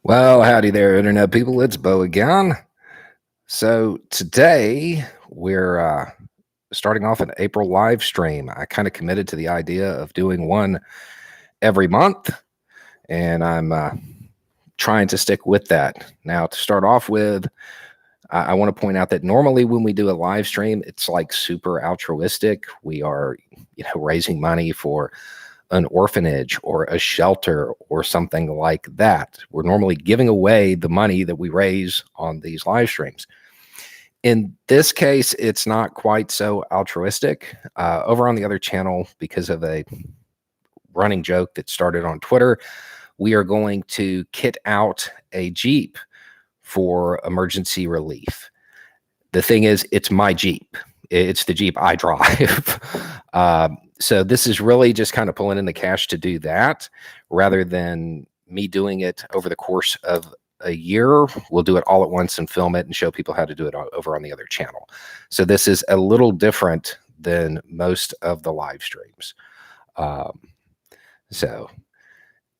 Well, howdy there, Internet people. It's Bo again. So today we're starting off an April live stream. I kind of committed to the idea of doing one every month, and I'm trying to stick with that. Now, to start off with, I want to point out that normally when we do a live stream, it's like super altruistic. We are, raising money for an orphanage or a shelter or something like that. We're normally giving away the money that we raise on these live streams. In this case, it's not quite so altruistic. Over on the other channel, because of a running joke that started on Twitter, we are going to kit out a Jeep for emergency relief. The thing is, it's my Jeep. It's the Jeep I drive. So this is really just kind of pulling in the cash to do that rather than me doing it over the course of a year. We'll do it all at once and film it and show people how to do it over on the other channel. So this is a little different than most of the live streams. So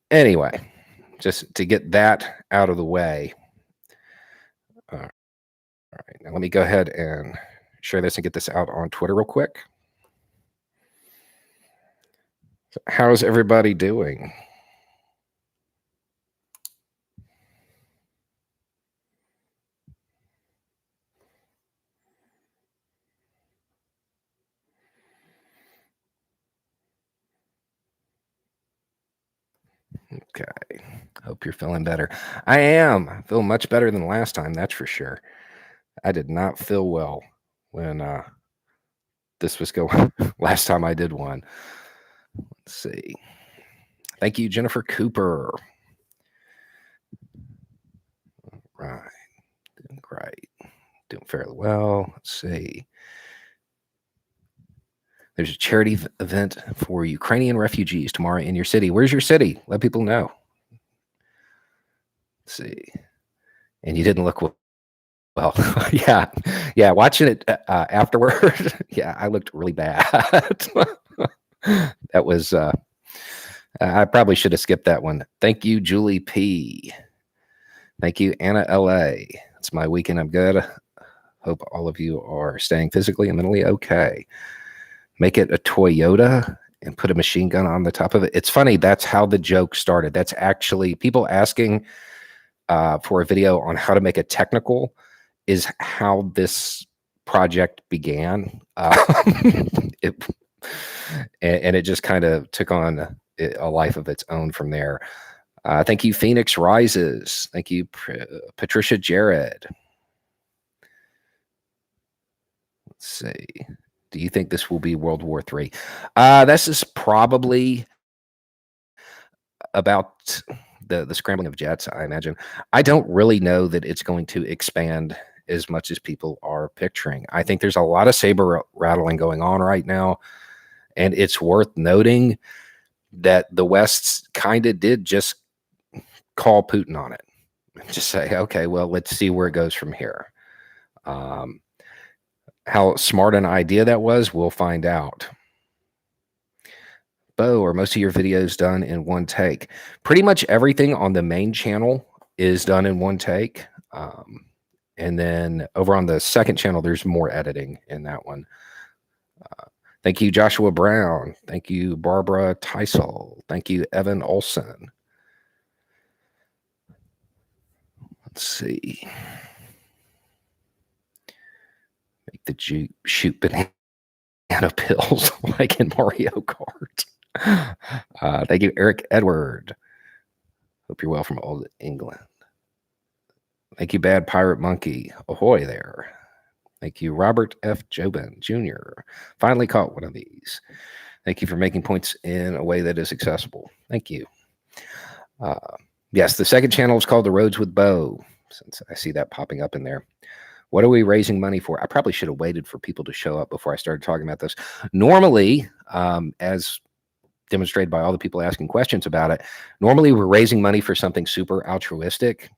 anyway, just to get that out of the way. All right, now let me go ahead and share this and get this out on Twitter real quick. So how's everybody doing? Okay, hope you're feeling better. I am. I feel much better than last time, that's for sure. I did not feel well when this was going last time I did one. Let's see. Thank you, Jennifer Cooper. Right. Doing great. Doing fairly well. Let's see. There's a charity event for Ukrainian refugees tomorrow in your city. Where's your city? Let people know. Let's see. And you didn't look well. Yeah. Watching it afterward. Yeah, I looked really bad. That was. I probably should have skipped that one. Thank you, Julie P. Thank you, Anna LA. It's my weekend. I'm good. Hope all of you are staying physically and mentally okay. Make it a Toyota and put a machine gun on the top of it. It's funny. That's how the joke started. That's actually people asking for a video on how to make a technical is how this project began. And it just kind of took on a life of its own from there. Thank you, Phoenix Rises. Thank you, Patricia Jared. Let's see. Do you think this will be World War III? This is probably about the scrambling of jets, I imagine. I don't really know that it's going to expand as much as people are picturing. I think there's a lot of saber rattling going on right now, and it's worth noting that the West kind of did just call Putin on it. Just say, okay, well, let's see where it goes from here. How smart an idea that was, we'll find out. Bo, are most of your videos done in one take? Pretty much everything on the main channel is done in one take. And then over on the second channel, there's more editing in that one. Thank you, Joshua Brown. Thank you, Barbara Teisel. Thank you, Evan Olson. Let's see. Make the Jeep shoot banana pills like in Mario Kart. Thank you, Eric Edward. Hope you're well from old England. Thank you, Bad Pirate Monkey. Ahoy there. Thank you, Robert F. Jobin Jr. Finally caught one of these. Thank you for making points in a way that is accessible. Thank you. Yes, the second channel is called The Roads with Bo, since I see that popping up in there. What are we raising money for? I probably should have waited for people to show up before I started talking about this. Normally, as demonstrated by all the people asking questions about it, normally we're raising money for something super altruistic.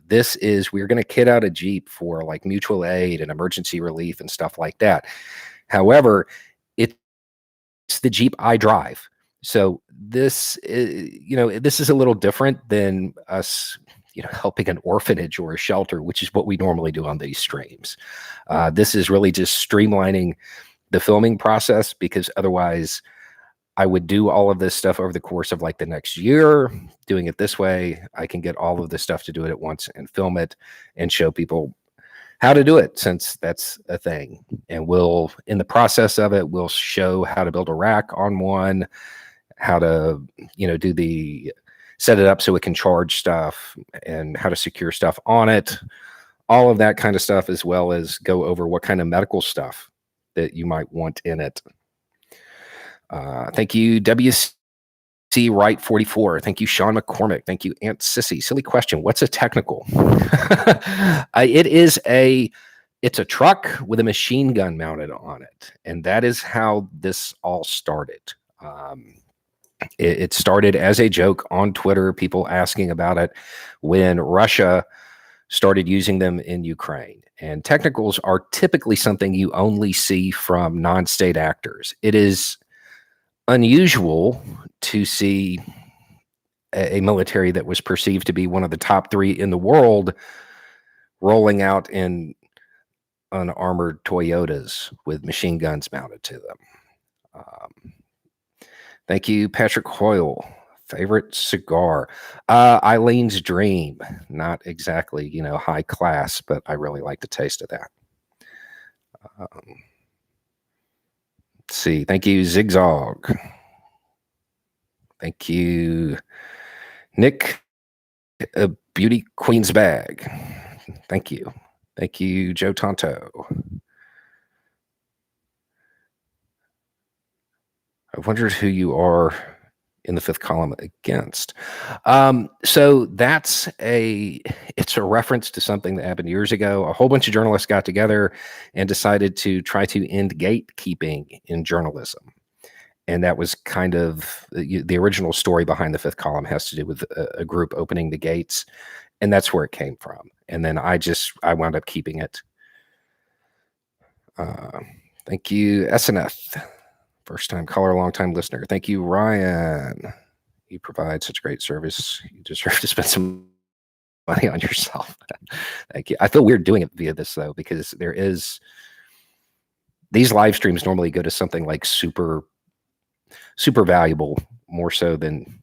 This is, we're going to kit out a Jeep for like mutual aid and emergency relief and stuff like that. However, it's the Jeep I drive. So this is, this is a little different than us helping an orphanage or a shelter, which is what we normally do on these streams. This is really just streamlining the filming process, because otherwise I would do all of this stuff over the course of like the next year. Doing it this way, I can get all of this stuff to do it at once and film it and show people how to do it, since that's a thing. And we'll, in the process of it, we'll show how to build a rack on one, how to, set it up so it can charge stuff, and how to secure stuff on it, all of that kind of stuff, as well as go over what kind of medical stuff that you might want in it. Thank you, WC Wright 44. Thank you, Sean McCormick. Thank you, Aunt Sissy. Silly question. What's a technical? It's a truck with a machine gun mounted on it. And that is how this all started. It started as a joke on Twitter, people asking about it when Russia started using them in Ukraine. And technicals are typically something you only see from non-state actors. It is unusual to see a military that was perceived to be one of the top 3 in the world rolling out in unarmored Toyotas with machine guns mounted to them. Thank you, Patrick Hoyle. Favorite cigar? Eileen's Dream. Not exactly, high class, but I really like the taste of that. Let's see. Thank you, Zigzag. Thank you, Nick, Beauty Queen's Bag. Thank you. Thank you, Joe Tonto. I wondered who you are in the 5th column against. So it's a reference to something that happened years ago. A whole bunch of journalists got together and decided to try to end gatekeeping in journalism. And that was kind of the original story behind the 5th column, has to do with a group opening the gates. And that's where it came from. And then I wound up keeping it. Thank you, SNF. First time caller, long time listener. Thank you, Ryan. You provide such great service. You deserve to spend some money on yourself. Thank you. I feel weird doing it via this, though, because these live streams normally go to something like super valuable, more so than,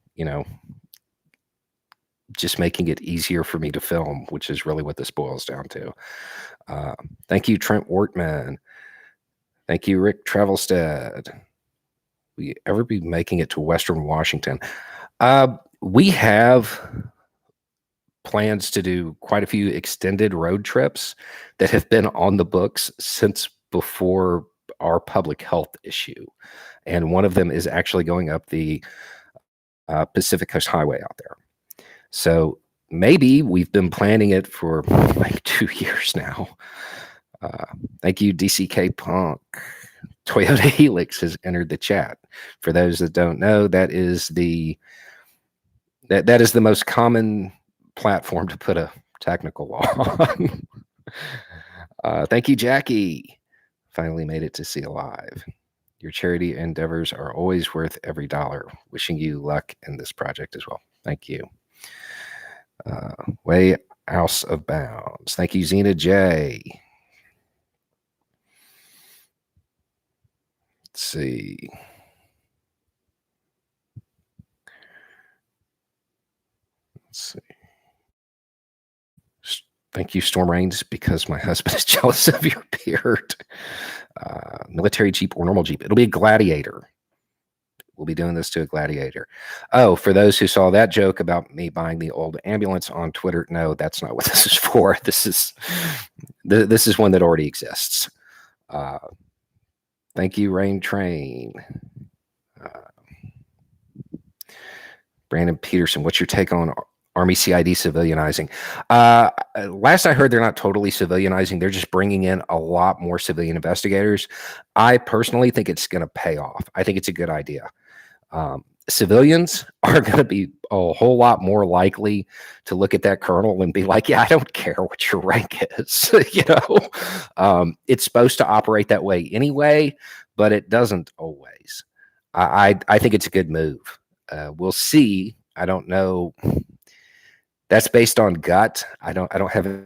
just making it easier for me to film, which is really what this boils down to. Thank you, Trent Wortman. Thank you, Rick Travelstead. We ever be making it to Western Washington? We have plans to do quite a few extended road trips that have been on the books since before our public health issue. And one of them is actually going up the Pacific Coast Highway out there. So maybe we've been planning it for like 2 years now. Thank you, DCK Punk. Toyota Helix has entered the chat. For those that don't know, that is the most common platform to put a technical on. Thank you, Jackie. Finally made it to see alive. Your charity endeavors are always worth every dollar. Wishing you luck in this project as well. Thank you. Way House of Bounds. Thank you, Zena J. Let's see. Thank you, Storm Rains, because my husband is jealous of your beard. Military Jeep or normal Jeep? It'll be a Gladiator. We'll be doing this to a Gladiator. Oh, for those who saw that joke about me buying the old ambulance on Twitter, no, that's not what this is for. This is one that already exists. Thank you, Rain Train. Brandon Peterson, what's your take on Army CID civilianizing? Last I heard, they're not totally civilianizing. They're just bringing in a lot more civilian investigators. I personally think it's going to pay off. I think it's a good idea. Civilians are going to be a whole lot more likely to look at that colonel and be like, yeah, I don't care what your rank is. It's supposed to operate that way anyway, but it doesn't always. I think it's a good move. We'll see. I don't know. That's based on gut. I don't have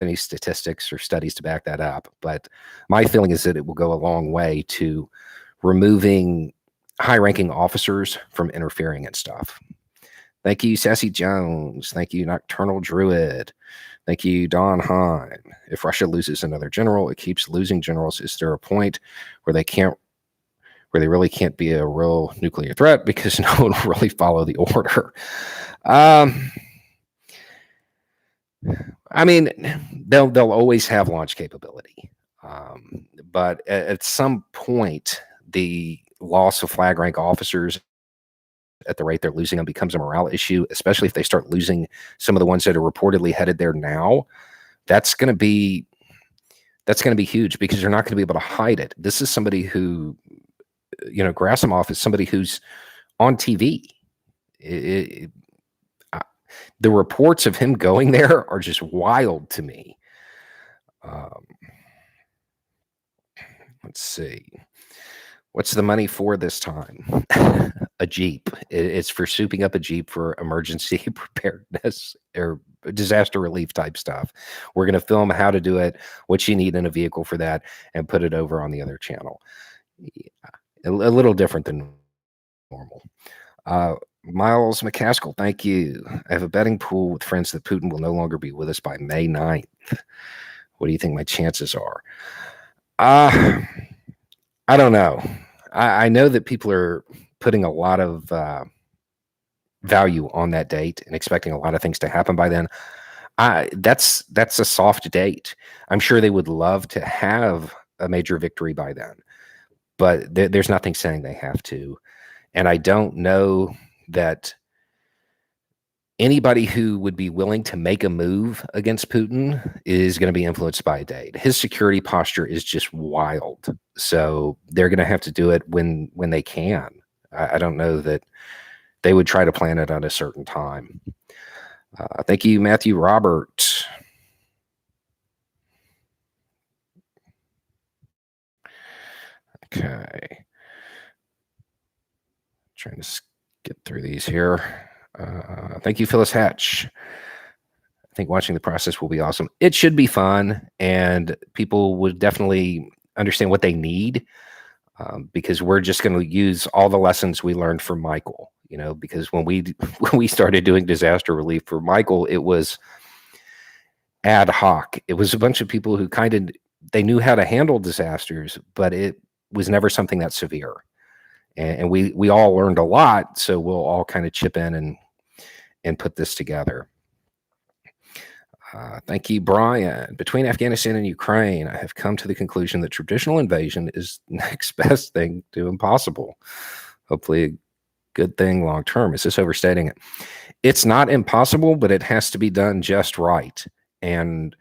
any statistics or studies to back that up, but my feeling is that it will go a long way to removing high-ranking officers from interfering in stuff. Thank you, Sassy Jones. Thank you, Nocturnal Druid. Thank you, Don Hahn. If Russia loses another general, it keeps losing generals. Is there a point where they really can't be a real nuclear threat because no one will really follow the order? I mean, they'll always have launch capability, but at some point, the loss of flag rank officers at the rate they're losing them becomes a morale issue, especially if they start losing some of the ones that are reportedly headed there now. That's going to be huge because they're not going to be able to hide it. This is somebody who, Gerasimov is somebody who's on TV. The reports of him going there are just wild to me. Let's see. What's the money for this time? A Jeep. It's for souping up a Jeep for emergency preparedness or disaster relief type stuff. We're going to film how to do it, what you need in a vehicle for that, and put it over on the other channel. A little different than normal. Miles McCaskill, thank you. I have a betting pool with friends that Putin will no longer be with us by May 9th. What do you think my chances are? I don't know. I know that people are putting a lot of value on that date and expecting a lot of things to happen by then. That's a soft date. I'm sure they would love to have a major victory by then, but there's nothing saying they have to. And I don't know that anybody who would be willing to make a move against Putin is going to be influenced by a date. His security posture is just wild. So they're going to have to do it when they can. I don't know that they would try to plan it at a certain time. Thank you, Matthew Robert. Okay. Trying to get through these here. Thank you, Phyllis Hatch. I think watching the process will be awesome. It should be fun, and people would definitely understand what they need, because we're just going to use all the lessons we learned from Michael. Because when we started doing disaster relief for Michael, it was ad hoc. It was a bunch of people who they knew how to handle disasters, but it was never something that severe. And we all learned a lot, so we'll all kind of chip in and put this together. Thank you, Brian. Between Afghanistan and Ukraine, I have come to the conclusion that traditional invasion is next best thing to impossible. Hopefully a good thing long term. Is this overstating it? It's not impossible, but it has to be done just right. And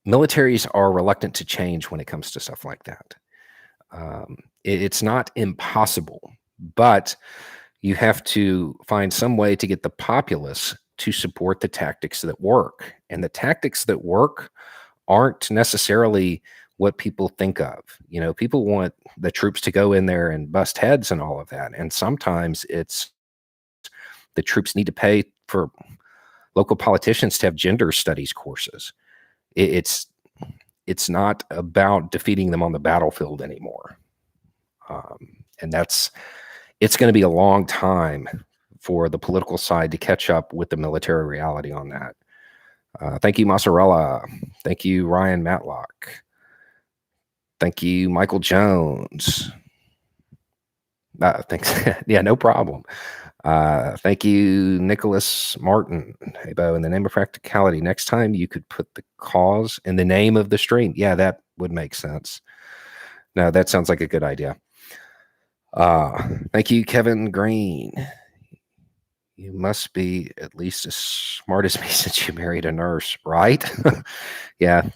militaries are reluctant to change when it comes to stuff like that. It's not impossible, but you have to find some way to get the populace to support the tactics that work. And the tactics that work aren't necessarily what people think of. People want the troops to go in there and bust heads and all of that. And sometimes it's the troops need to pay for local politicians to have gender studies courses. It's not about defeating them on the battlefield anymore. And it's going to be a long time for the political side to catch up with the military reality on that. Thank you, Mozzarella. Thank you, Ryan Matlock. Thank you, Michael Jones. Thanks. Yeah, no problem. Thank you, Nicholas Martin. Hey, Bo, in the name of practicality, next time you could put the cause in the name of the stream. Yeah, that would make sense. No, that sounds like a good idea. Thank you, Kevin Green. You must be at least as smart as me since you married a nurse, right? Yeah,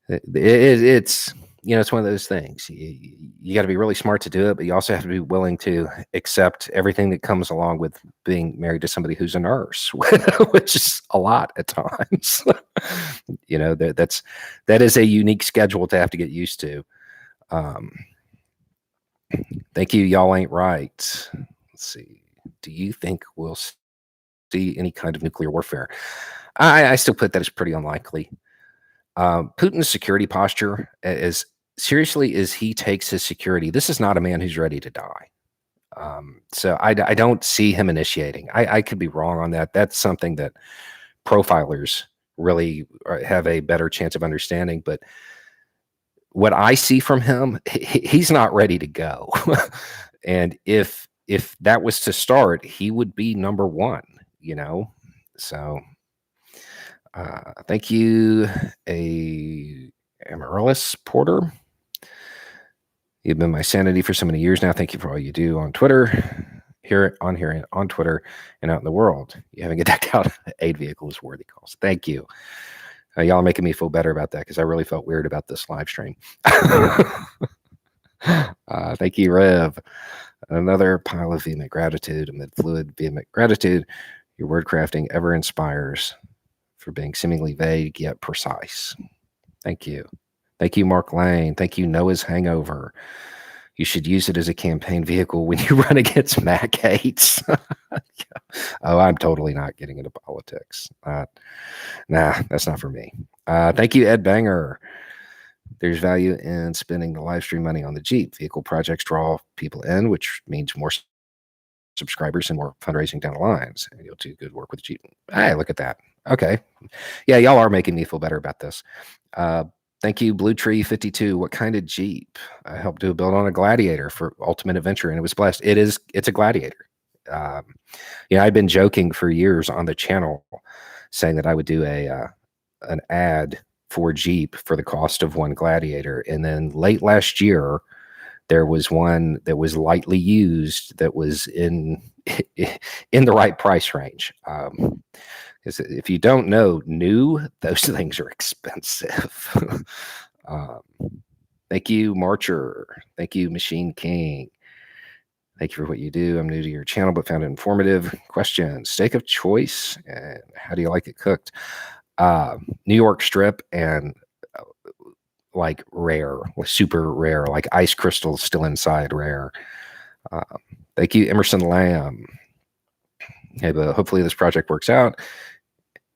it's it's one of those things. You got to be really smart to do it, but you also have to be willing to accept everything that comes along with being married to somebody who's a nurse, which is a lot at times. That is a unique schedule to have to get used to. Thank you. Y'all ain't right. Let's see. Do you think we'll see any kind of nuclear warfare? I still put that as pretty unlikely. Putin's security posture, as seriously as he takes his security, this is not a man who's ready to die. So I don't see him initiating. I could be wrong on that. That's something that profilers really have a better chance of understanding. But what I see from him, he's not ready to go. And if that was to start, he would be number one. You know, so thank you, a Amaryllis Porter. You've been my sanity for so many years now. Thank you for all you do on Twitter, here on Twitter, and out in the world. You having a decked out aid vehicle is worthy calls. Thank you. Y'all are making me feel better about that because I really felt weird about this live stream. Thank you, Rev. Another pile of vehement gratitude amid fluid vehement gratitude. Your word crafting ever inspires for being seemingly vague yet precise. Thank you. Thank you, Mark Lane. Thank you, Noah's Hangover. You should use it as a campaign vehicle when you run against Mac hates. Oh, I'm totally not getting into politics. Nah, that's not for me. Thank you, Ed Banger. There's value in spending the live stream money on the Jeep. Vehicle projects draw people in, which means more subscribers and more fundraising down the lines. And you'll do good work with the Jeep. Hey, look at that. Okay. Yeah, y'all are making me feel better about this. Thank you, Blue Tree 52. What kind of Jeep? I helped do a build on a Gladiator for Ultimate Adventure, and it was blessed. It's a Gladiator. I've been joking for years on the channel, saying that I would do an ad for Jeep for the cost of one Gladiator, and then late last year, there was one that was lightly used that was in the right price range. If you don't know, new, those things are expensive. Thank you, Marcher. Thank you, Machine King. Thank you for what you do. I'm new to your channel, but found it informative. Question: steak of choice, and how do you like it cooked? New York strip and like rare, super rare, like ice crystals still inside rare. Thank you, Emerson Lamb. Hey, but hopefully this project works out,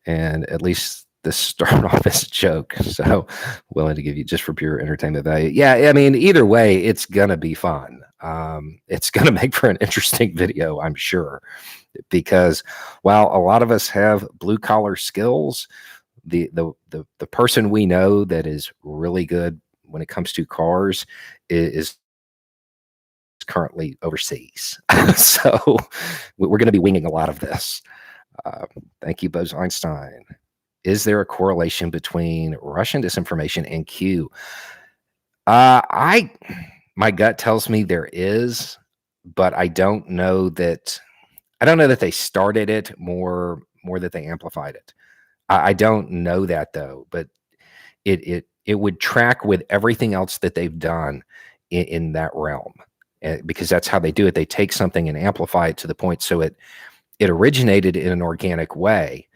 and at least this started off as a joke. So willing to give you just for pure entertainment value. Yeah, I mean, either way, it's gonna be fun. It's gonna make for an interesting video, I'm sure, because while a lot of us have blue collar skills, the person we know that is really good when it comes to cars is currently overseas. So we're going to be winging a lot of this. Thank you, Buzz Einstein. Is there a correlation between Russian disinformation and Q? My gut tells me there is, but I don't know that they started it, more that they amplified it. I don't know that though, but it would track with everything else that they've done in that realm, because that's how they do it. They take something and amplify it to the point so it originated in an organic way,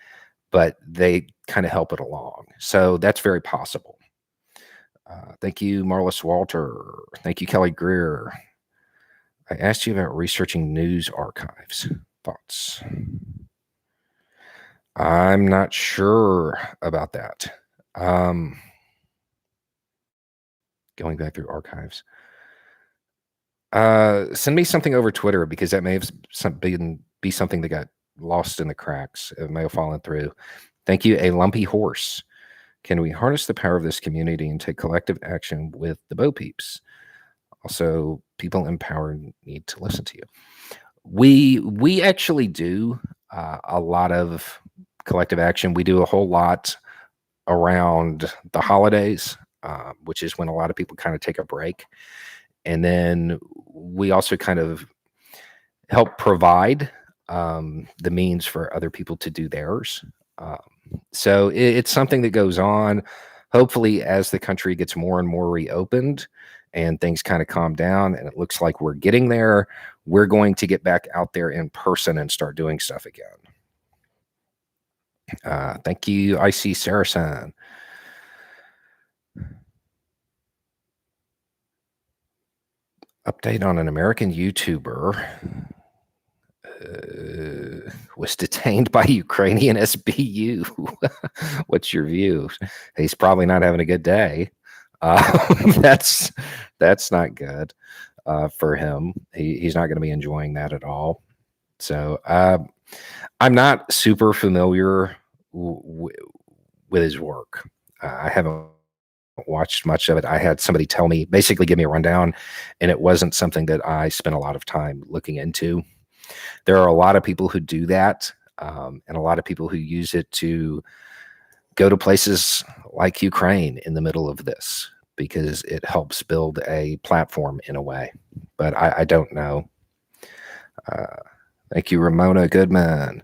but they kind of help it along. So that's very possible. Thank you, Marlis Walter. Thank you, Kelly Greer. I asked you about researching news archives. Thoughts? I'm not sure about that. Going back through archives. Send me something over Twitter, because that may have be something that got lost in the cracks. It may have fallen through. Thank you, a lumpy horse. Can we harness the power of this community and take collective action with the Bo Peeps? Also, people empowered need to listen to you. We actually do a lot of collective action. We do a whole lot around the holidays, which is when a lot of people kind of take a break. And then we also kind of help provide the means for other people to do theirs. So it's something that goes on. Hopefully, as the country gets more and more reopened and things kind of calm down, and it looks like we're getting there, we're going to get back out there in person and start doing stuff again. Thank you, IC Saracen. Update on an American YouTuber was detained by Ukrainian SBU. What's your view? He's probably not having a good day. That's not good for him. He's not going to be enjoying that at all. So I'm not super familiar with his work. I haven't watched much of it. I had somebody tell me, basically give me a rundown, and it wasn't something that I spent a lot of time looking into. There are a lot of people who do that, and a lot of people who use it to go to places like Ukraine in the middle of this because it helps build a platform in a way. But I don't know. Thank you, Ramona Goodman.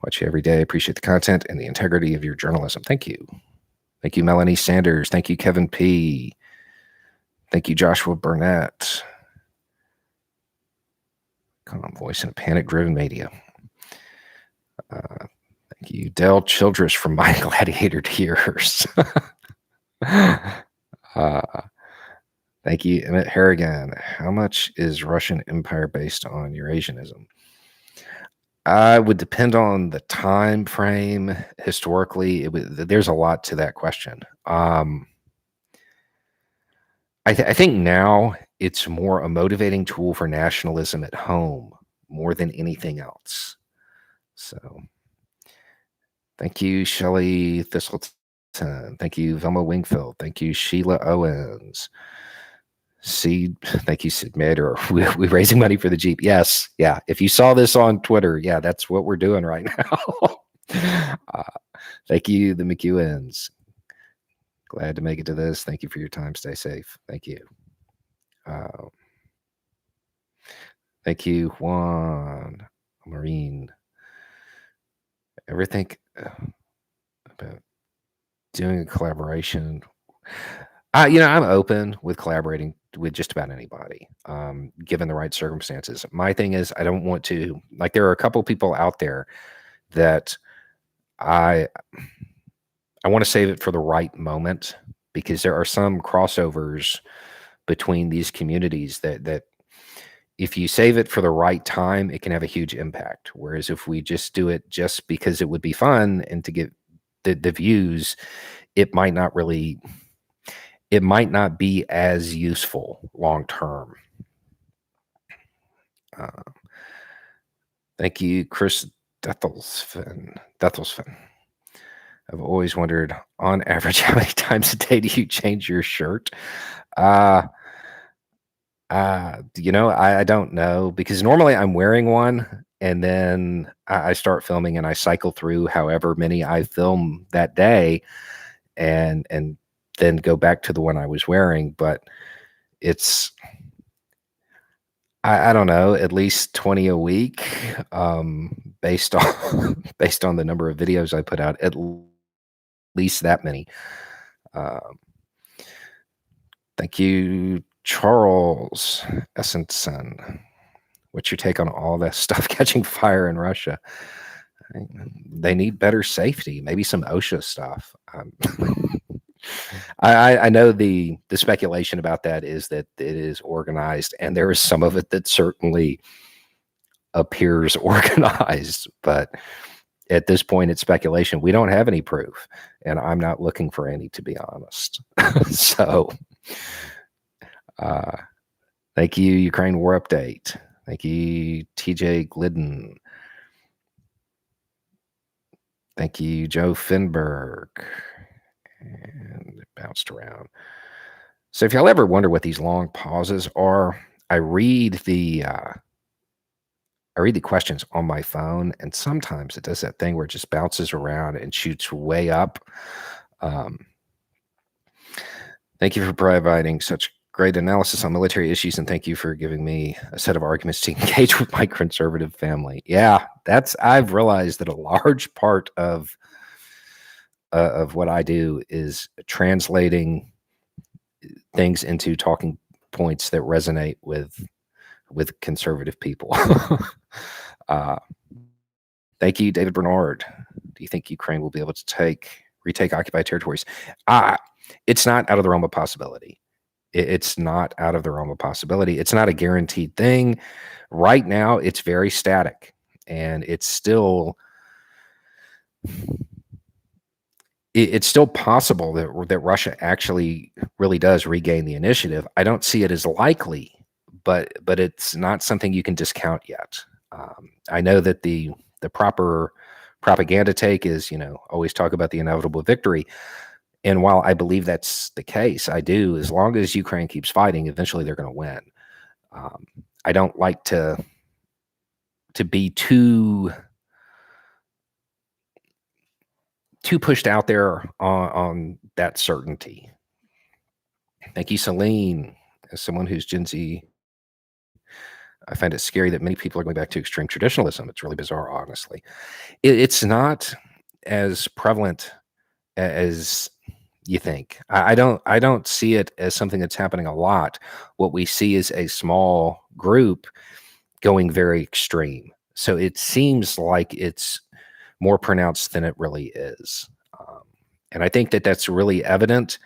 Watch you every day. Appreciate the content and the integrity of your journalism. Thank you. Thank you, Melanie Sanders. Thank you, Kevin P. Thank you, Joshua Burnett. Calm voice in a panic-driven media. Thank you, Dell Childress from My Gladiator Tears. Thank you, Emmett Harrigan. How much is Russian Empire based on Eurasianism? I would depend on the time frame. Historically, there's a lot to that question. I think now it's more a motivating tool for nationalism at home more than anything else. So, thank you, Shelley Thistleton. Thank you, Velma Wingfield. Thank you, Sheila Owens. Seed, thank you, Sid Mater. We're raising money for the Jeep. Yes, yeah. If you saw this on Twitter, yeah, that's what we're doing right now. Thank you, the McEwens. Glad to make it to this. Thank you for your time. Stay safe. Thank you. Thank you, Juan, Marine. Ever think about doing a collaboration? I'm open with collaborating with just about anybody, given the right circumstances. My thing is, I don't want to, like, there are a couple people out there that I want to save it for the right moment, because there are some crossovers between these communities that if you save it for the right time, it can have a huge impact. Whereas if we just do it just because it would be fun and to get the views, it might not be as useful long term. Thank you, Chris Dethelsfin. I've always wondered, on average, how many times a day do you change your shirt? I don't know, because normally I'm wearing one and then I start filming and I cycle through however many I film that day and then go back to the one I was wearing. But it's, I don't know, at least 20 a week, based on based on the number of videos I put out, at least that many. Thank you, Charles Essenson. What's your take on all that stuff catching fire in Russia? They need better safety, maybe some OSHA stuff. I know the speculation about that is that it is organized, and there is some of it that certainly appears organized, but at this point it's speculation. We don't have any proof, and I'm not looking for any, to be honest. So thank you, Ukraine War Update. Thank you, TJ Glidden. Thank you, Joe Finberg. And it bounced around. So if y'all ever wonder what these long pauses are, I read the questions on my phone, and sometimes it does that thing where it just bounces around and shoots way up. Thank you for providing such great analysis on military issues, and thank you for giving me a set of arguments to engage with my conservative family. Yeah, I've realized that a large part of what I do is translating things into talking points that resonate with conservative people. Thank you, David Bernard. Do you think Ukraine will be able to retake occupied territories? It's not out of the realm of possibility. It's not out of the realm of possibility. It's not a guaranteed thing. Right now, it's very static, and it's still possible that Russia actually really does regain the initiative. I don't see it as likely, but it's not something you can discount yet. I know that the proper propaganda take is, always talk about the inevitable victory. And while I believe that's the case, I do, as long as Ukraine keeps fighting, eventually they're going to win. I don't like to be too pushed out there on that certainty. Thank you, Celine. As someone who's Gen Z, I find it scary that many people are going back to extreme traditionalism. It's really bizarre, honestly. It's not as prevalent as you think. I don't see it as something that's happening a lot. What we see is a small group going very extreme. So it seems like it's more pronounced than it really is. And I think that that's really evident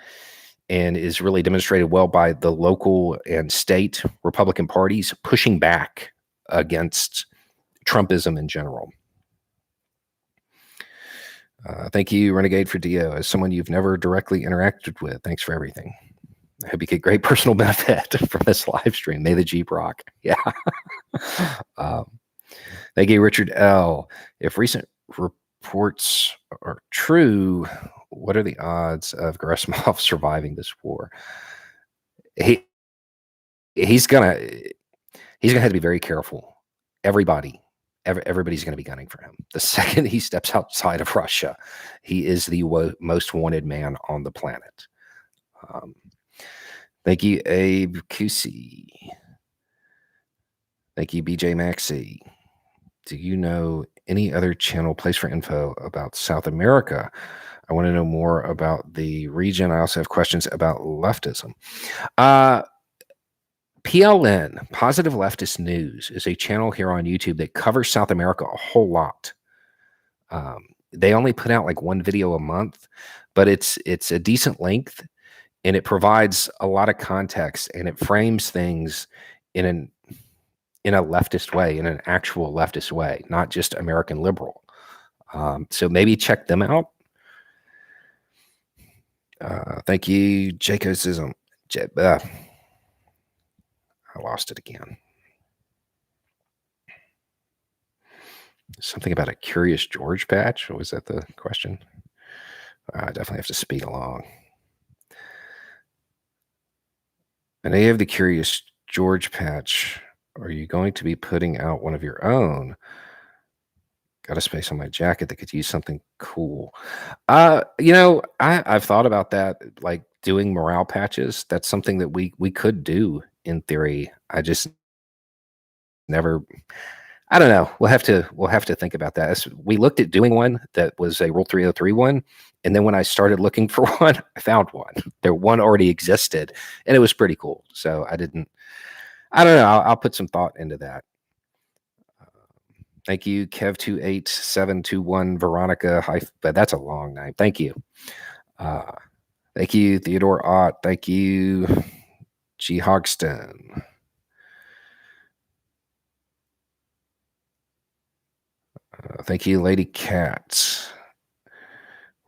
and is really demonstrated well by the local and state Republican parties pushing back against Trumpism in general. Thank you, Renegade, for Dio. As someone you've never directly interacted with, thanks for everything. I hope you get great personal benefit from this live stream. May the Jeep rock. Yeah. Thank you, Richard L. If recent reports are true, what are the odds of Gerasimov surviving this war? He's gonna have to be very careful. Everybody's going to be gunning for him. The second he steps outside of Russia, he is the most wanted man on the planet. Thank you, Abe Kusi. Thank you, BJ Maxey. Do you know any other channel place for info about South America? I want to know more about the region. I also have questions about leftism. PLN, Positive Leftist News, is a channel here on YouTube that covers South America a whole lot. They only put out like one video a month, but it's a decent length, and it provides a lot of context, and it frames things in a leftist way, in an actual leftist way, not just American liberal. So maybe check them out. Thank you, Jacosism. I lost it again. Something about a Curious George patch? Was that the question? I definitely have to speed along. And they have the Curious George patch. Are you going to be putting out one of your own? Got a space on my jacket that could use something cool. I've thought about that, like doing morale patches. That's something that we could do in theory. I just never. I don't know. We'll have to think about that. We looked at doing one that was a Rule 303 one, and then when I started looking for one, I found one. One already existed, and it was pretty cool. So I don't know. I'll put some thought into that. Thank you, Kev28721 Veronica. But that's a long name. Thank you. Thank you, Theodore Ott. Thank you, G. Hogston. Thank you, Lady Cat.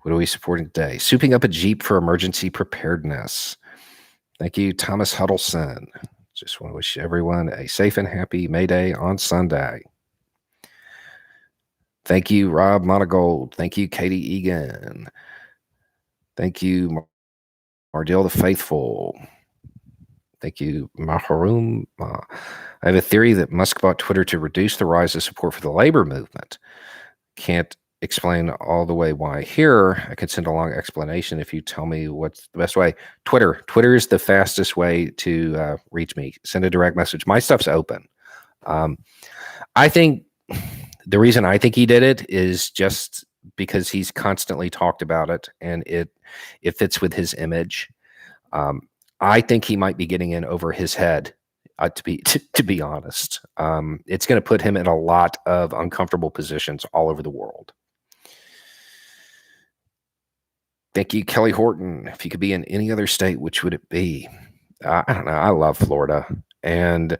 What are we supporting today? Souping up a Jeep for emergency preparedness. Thank you, Thomas Huddleston. Just want to wish everyone a safe and happy May Day on Sunday. Thank you, Rob Monagold. Thank you, Katie Egan. Thank you, Mardil the Faithful. Thank you, Maharoom. I have a theory that Musk bought Twitter to reduce the rise of support for the labor movement. Can't explain all the way why here. I could send a long explanation if you tell me what's the best way. Twitter is the fastest way to reach me. Send a direct message. My stuff's open. I think the reason I think he did it is just because he's constantly talked about it, and it fits with his image. I think he might be getting in over his head, to be honest. It's going to put him in a lot of uncomfortable positions all over the world. Thank you, Kelly Horton. If you could be in any other state, which would it be? I don't know. I love Florida, and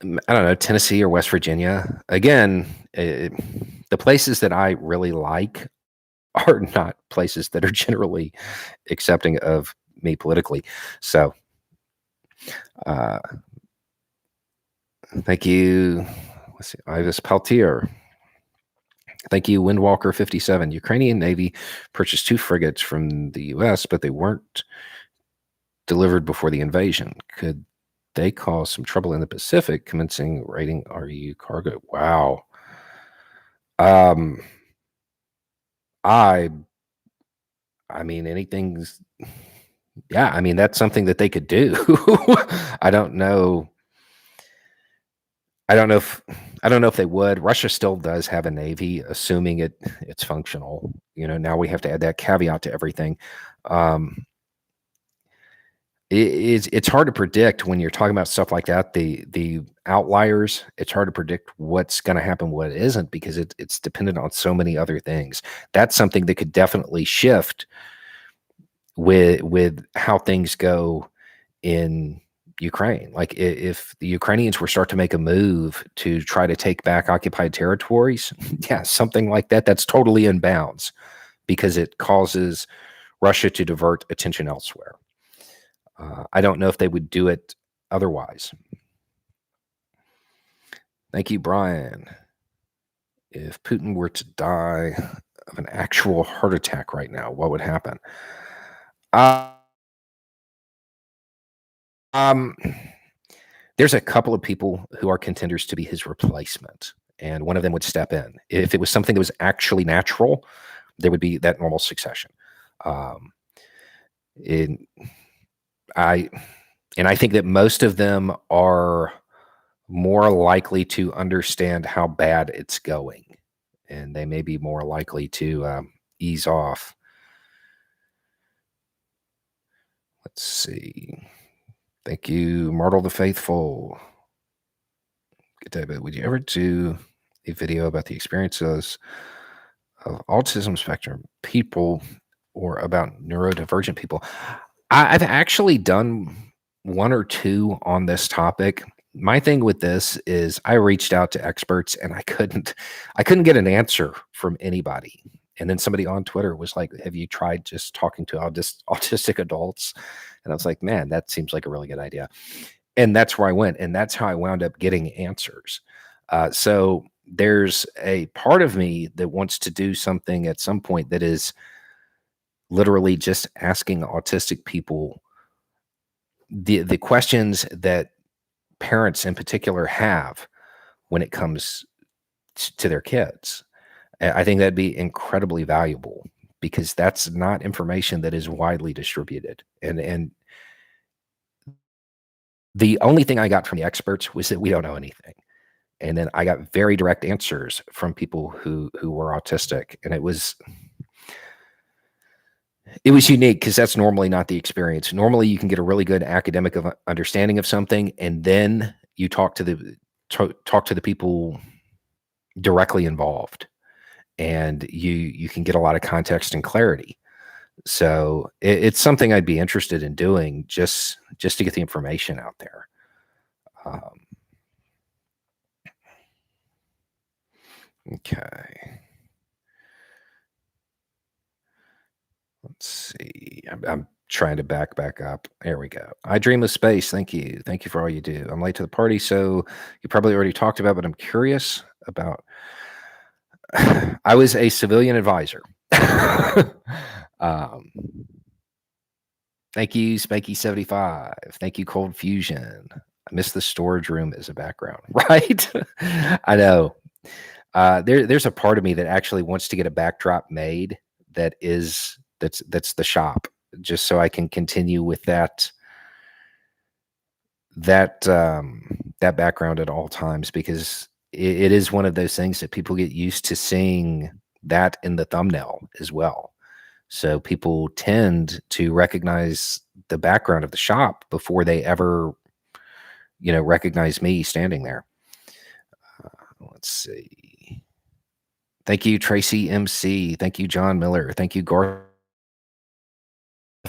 I don't know, Tennessee or West Virginia. Again, the places that I really like are not places that are generally accepting of me politically. So, uh, thank you. Let's see, Ivis Peltier. Thank you, Windwalker 57. Ukrainian Navy purchased 2 frigates from the U.S., but they weren't delivered before the invasion. Could they cause some trouble in the Pacific, commencing raiding RU cargo? Wow. Um, I I mean, anything's yeah, I mean, that's something that they could do. I don't know. I don't know if I don't know if they would. Russia still does have a navy, assuming it's functional. Now we have to add that caveat to everything. Um, it's hard to predict when you're talking about stuff like that. The outliers, it's hard to predict what's going to happen, what isn't, because it's dependent on so many other things. That's something that could definitely shift with how things go in Ukraine. Like if the Ukrainians were start to make a move to try to take back occupied territories, yeah, something like that, that's totally in bounds because it causes Russia to divert attention elsewhere. I don't know if they would do it otherwise. Thank you, Brian. If Putin were to die of an actual heart attack right now, what would happen? Uh, um, there's a couple of people who are contenders to be his replacement, and one of them would step in. If it was something that was actually natural, there would be that normal succession. Um, in, I and I think that most of them are more likely to understand how bad it's going, and they may be more likely to ease off. Let's see. Thank you, Martel the Faithful. Good day, but would you ever do a video about the experiences of autism spectrum people or about neurodivergent people? I've actually done one or two on this topic. My thing with this is I reached out to experts and I couldn't get an answer from anybody. And then somebody on Twitter was like, "Have you tried just talking to autistic adults?" And I was like, "Man, that seems like a really good idea." And that's where I went, and that's how I wound up getting answers. So there's a part of me that wants to do something at some point that is literally just asking autistic people the questions that parents in particular have when it comes to their kids. I think that'd be incredibly valuable because that's not information that is widely distributed. And the only thing I got from the experts was that we don't know anything. And then I got very direct answers from people who were autistic, and it was unique because that's normally not the experience. Normally, you can get a really good academic understanding of something, and then you talk to the people directly involved, and you can get a lot of context and clarity. So it's something I'd be interested in doing just to get the information out there. Um, okay. Let's see. I'm trying to back up. There we go. I dream of space. Thank you. Thank you for all you do. I'm late to the party, so you probably already talked about, but I'm curious about. I was a civilian advisor. um, Thank you, Spanky75. Thank you, Cold Fusion. I miss the storage room as a background, right? I know. There's a part of me that actually wants to get a backdrop made that's the shop, just so I can continue with that background at all times, because it is one of those things that people get used to seeing that in the thumbnail as well. So people tend to recognize the background of the shop before they ever, recognize me standing there. Let's see. Thank you, Tracy MC. Thank you, John Miller. Thank you, Garth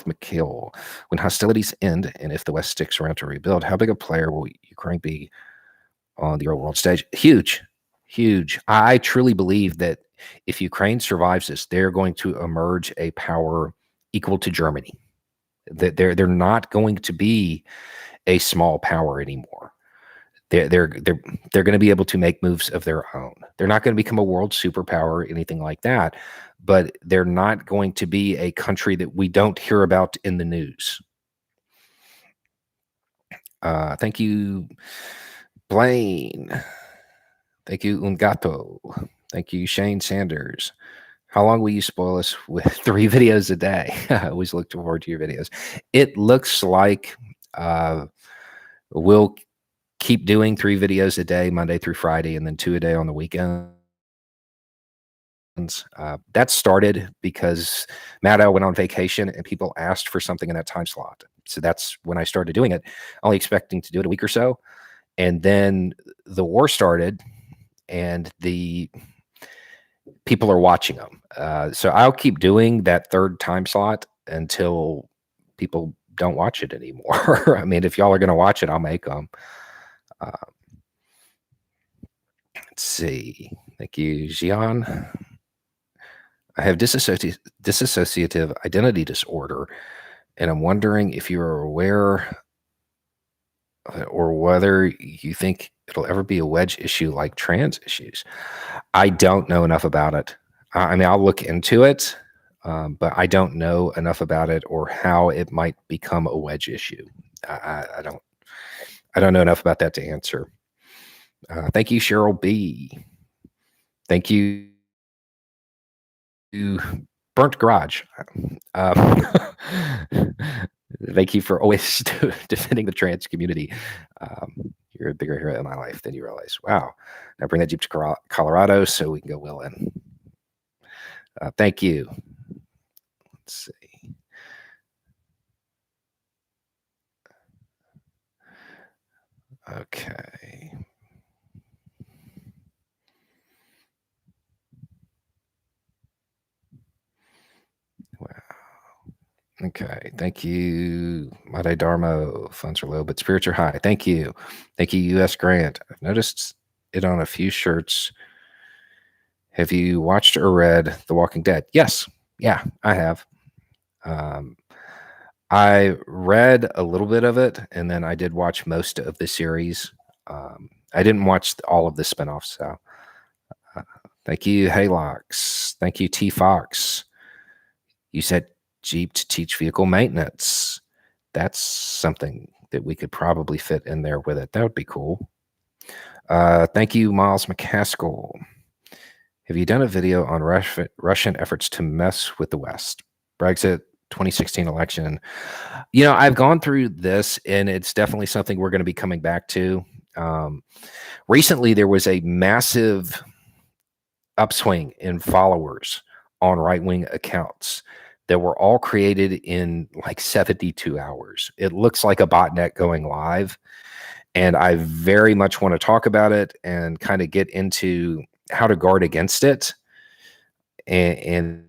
McKill. When hostilities end and if the West sticks around to rebuild, how big a player will Ukraine be on the world stage? Huge, huge. I truly believe that if Ukraine survives this, they're going to emerge a power equal to Germany. That they're not going to be a small power anymore. They're going to be able to make moves of their own. They're not going to become a world superpower or anything like that, but they're not going to be a country that we don't hear about in the news. Thank you, Blaine. Thank you, Ungato. Thank you, Shane Sanders. How long will you spoil us with 3 videos a day? I always look forward to your videos. It looks like we'll keep doing 3 videos a day, Monday through Friday, and then 2 a day on the weekends. That started because Maddow went on vacation and people asked for something in that time slot. So that's when I started doing it, only expecting to do it a week or so. And then the war started and the people are watching them. So I'll keep doing that 3rd time slot until people don't watch it anymore. I mean, if y'all are going to watch it, I'll make them. Let's see. Thank you, Jian. I have dissociative identity disorder, and I'm wondering if you are aware or whether you think it'll ever be a wedge issue like trans issues. I don't know enough about it. I mean, I'll look into it, but I don't know enough about it or how it might become a wedge issue. I don't know enough about that to answer. Thank you, Cheryl B. Thank you, Burnt Garage. Thank you for always defending the trans community. You're a bigger hero in my life than you realize. Wow. Now bring that Jeep to Colorado so we can go well in. Thank you. Let's see. Okay. Wow. Okay. Thank you. Made Darmo. Funds are low, but spirits are high. Thank you. Thank you, U.S. Grant. I've noticed it on a few shirts. Have you watched or read The Walking Dead? Yes. Yeah, I have. I read a little bit of it, and then I did watch most of the series. I didn't watch all of the spinoffs, so thank you, Halox. Thank you, T Fox. You said Jeep to teach vehicle maintenance. That's something that we could probably fit in there with it. That would be cool. Thank you, Miles McCaskill. Have you done a video on Russian efforts to mess with the West? Brexit, 2016 election. You know, I've gone through this, and it's definitely something we're going to be coming back to. Recently, there was a massive upswing in followers on right-wing accounts that were all created in like 72 hours. It looks like a botnet going live, and I very much want to talk about it and kind of get into how to guard against it and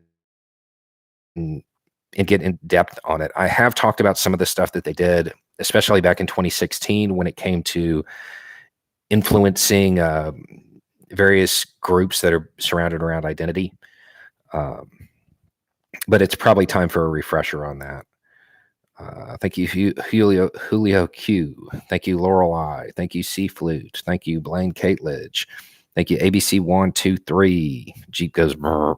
get in depth on it. I have talked about some of the stuff that they did, especially back in 2016 when it came to influencing various groups that are surrounded around identity. But it's probably time for a refresher on that. Thank you, Julio Q. Thank you, Laurel I. Thank you, C Flute. Thank you, Blaine Cateledge. Thank you, ABC123. Jeep goes brr.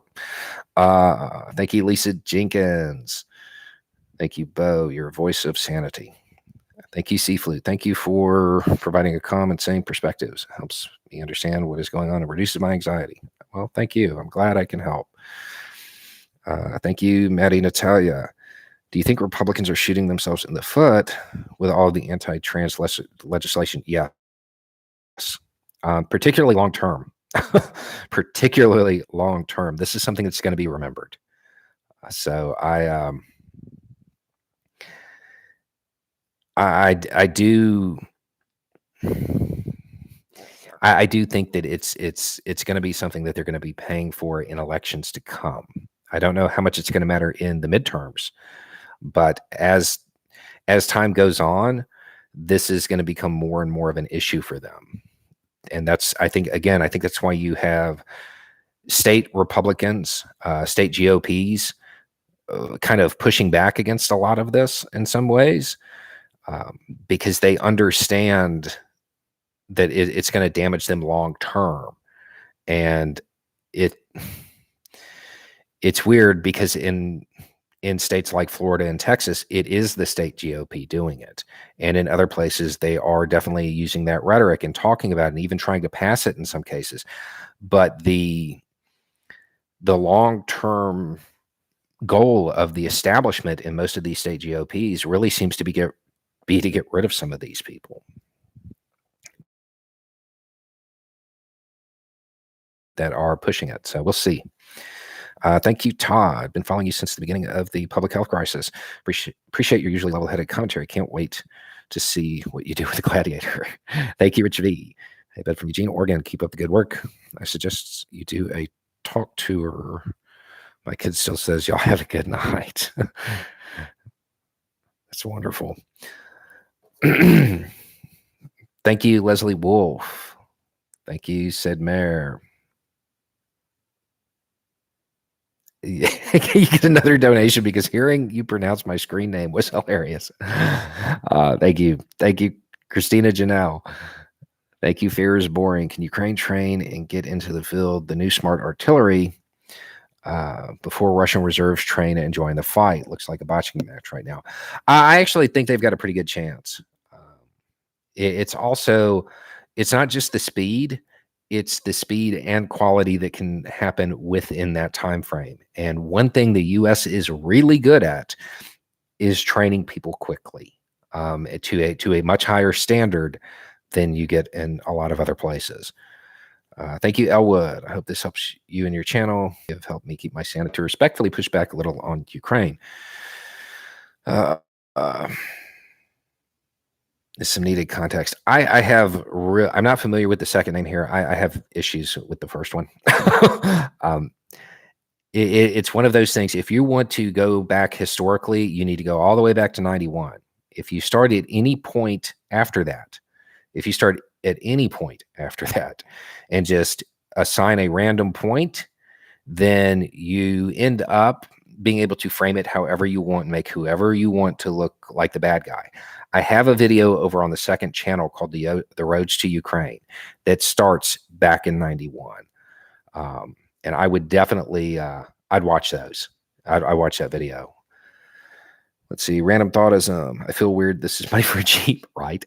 Thank you, Lisa Jenkins. Thank you, Bo, your voice of sanity. Thank you, C Flute. Thank you for providing a calm and sane perspectives. Helps me understand what is going on and reduces my anxiety. Well, thank you. I'm glad I can help. Thank you, Maddie Natalia. Do you think Republicans are shooting themselves in the foot with all the anti-trans legislation? Yes. Particularly long term. Particularly long term. This is something that's going to be remembered. So I do think that it's going to be something that they're going to be paying for in elections to come. I don't know how much it's going to matter in the midterms, But as time goes on, this is going to become more and more of an issue for them. And that's, I think, again, I think that's why you have state Republicans, state GOPs, kind of pushing back against a lot of this in some ways, because they understand that it's going to damage them long term. And it it's weird because in states like Florida and Texas, it is the state GOP doing it. And in other places, they are definitely using that rhetoric and talking about it and even trying to pass it in some cases. But the long-term goal of the establishment in most of these state GOPs really seems to be to get rid of some of these people that are pushing it. So we'll see. Thank you, Todd. Been following you since the beginning of the public health crisis. Appreciate your usually level-headed commentary. Can't wait to see what you do with the Gladiator. Thank you, Rich V. Hey, Ben from Eugene, Oregon. Keep up the good work. I suggest you do a talk tour. My kid still says, y'all have a good night. That's wonderful. Thank you, Leslie Wolf. Thank you, Sid Mayer. You get another donation because hearing you pronounce my screen name was hilarious. Thank you. Thank you, Christina Janelle. Thank you, Fear is Boring. Can Ukraine train and get into the field the new smart artillery before Russian reserves train and join the fight? Looks like a boxing match right now. I actually think they've got a pretty good chance. It's also, it's not just the speed, it's the speed and quality that can happen within that time frame. And one thing the U.S. is really good at is training people quickly, to a much higher standard than you get in a lot of other places. Thank you, Elwood. I hope this helps you and your channel. You've helped me keep my sanity to respectfully push back a little on Ukraine. Some needed context. I have I'm not familiar with the second name here. I have issues with the first one. It's one of those things. If you want to go back historically, you need to go all the way back to 91. If you start at any point after that, if you start at any point after that and just assign a random point, then you end up being able to frame it however you want and make whoever you want to look like the bad guy. I have a video over on the second channel called the Roads to Ukraine that starts back in 91. And I would definitely, I'd watch those. I'd watch that video. Let's see. Random thought is, I feel weird. This is money for a Jeep, right?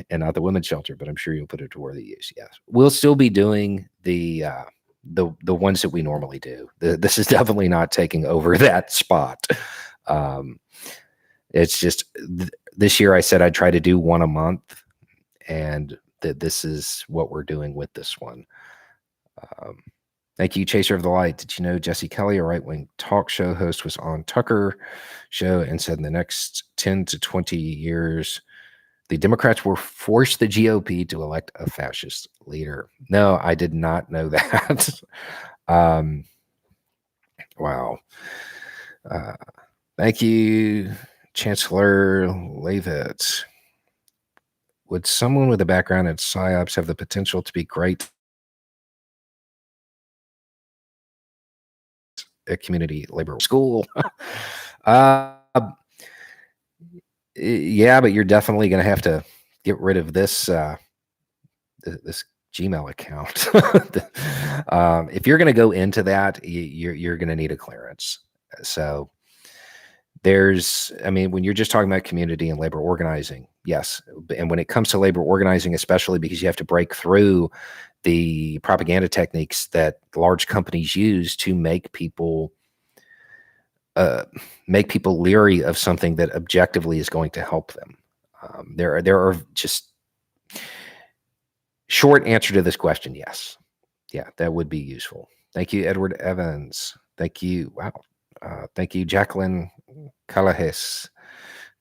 And not the women's shelter, but I'm sure you'll put it to worthy use. Yes. We'll still be doing the ones that we normally do. This is definitely not taking over that spot. It's just this year I said I'd try to do one a month, and this is what we're doing with this one. Thank you, Chaser of the Light. Did you know Jesse Kelly, a right-wing talk show host, was on Tucker show and said in the next 10 to 20 years, the Democrats will force the GOP to elect a fascist leader? No, I did not know that. Wow. Thank you, Chancellor Leavitt. Would someone with a background in PsyOps have the potential to be great at community labor school? Yeah, but you're definitely going to have to get rid of this this Gmail account. If you're going to go into that, you're going to need a clearance. So I mean, when you're just talking about community and labor organizing, yes. And when it comes to labor organizing, especially because you have to break through the propaganda techniques that large companies use to make people leery of something that objectively is going to help them. There are just short answer to this question. Yes. Yeah, that would be useful. Thank you, Edward Evans. Thank you. Wow. Thank you, Jacqueline Calahes.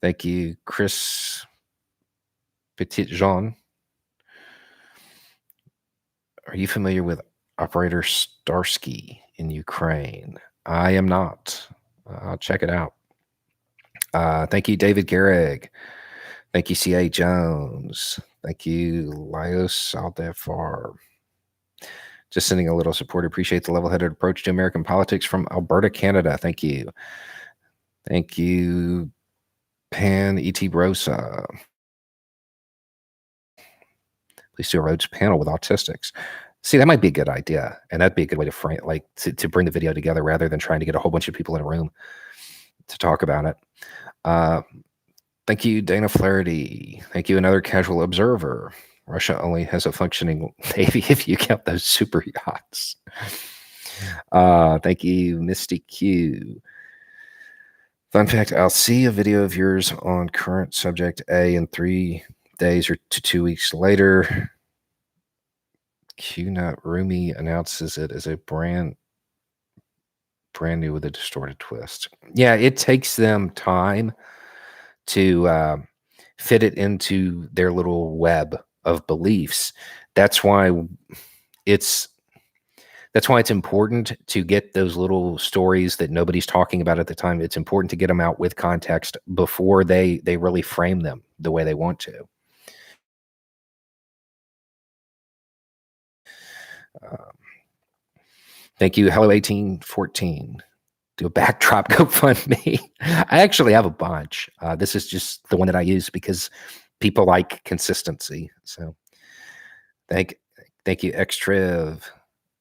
Thank you, Chris Petit-Jean. Are you familiar with Operator Starsky in Ukraine? I am not. I'll check it out. Thank you, David Garrig. Thank you, C.A. Jones. Thank you, Laios Aldefar. Just sending a little support. Appreciate the level-headed approach to American politics from Alberta, Canada. Thank you. Thank you, Pan E.T. Brosa. Please do a Rhodes panel with autistics. See, that might be a good idea. And that'd be a good way to frame, like to bring the video together rather than trying to get a whole bunch of people in a room to talk about it. Thank you, Dana Flaherty. Thank you, another casual observer. Russia only has a functioning navy if you count those super yachts. Thank you, Misty Q. Fun fact, I'll see a video of yours on current subject A in 3 days or to 2 weeks later. QNut Rumi announces it as a brand new with a distorted twist. Yeah, it takes them time to fit it into their little web of beliefs. That's why it's important to get those little stories that nobody's talking about at the time. It's important to get them out with context before they really frame them the way they want to. Thank you, Hello 1814. Do a backdrop GoFundMe. I actually have a bunch. This is just the one that I use because people like consistency. So thank you, Xtriv.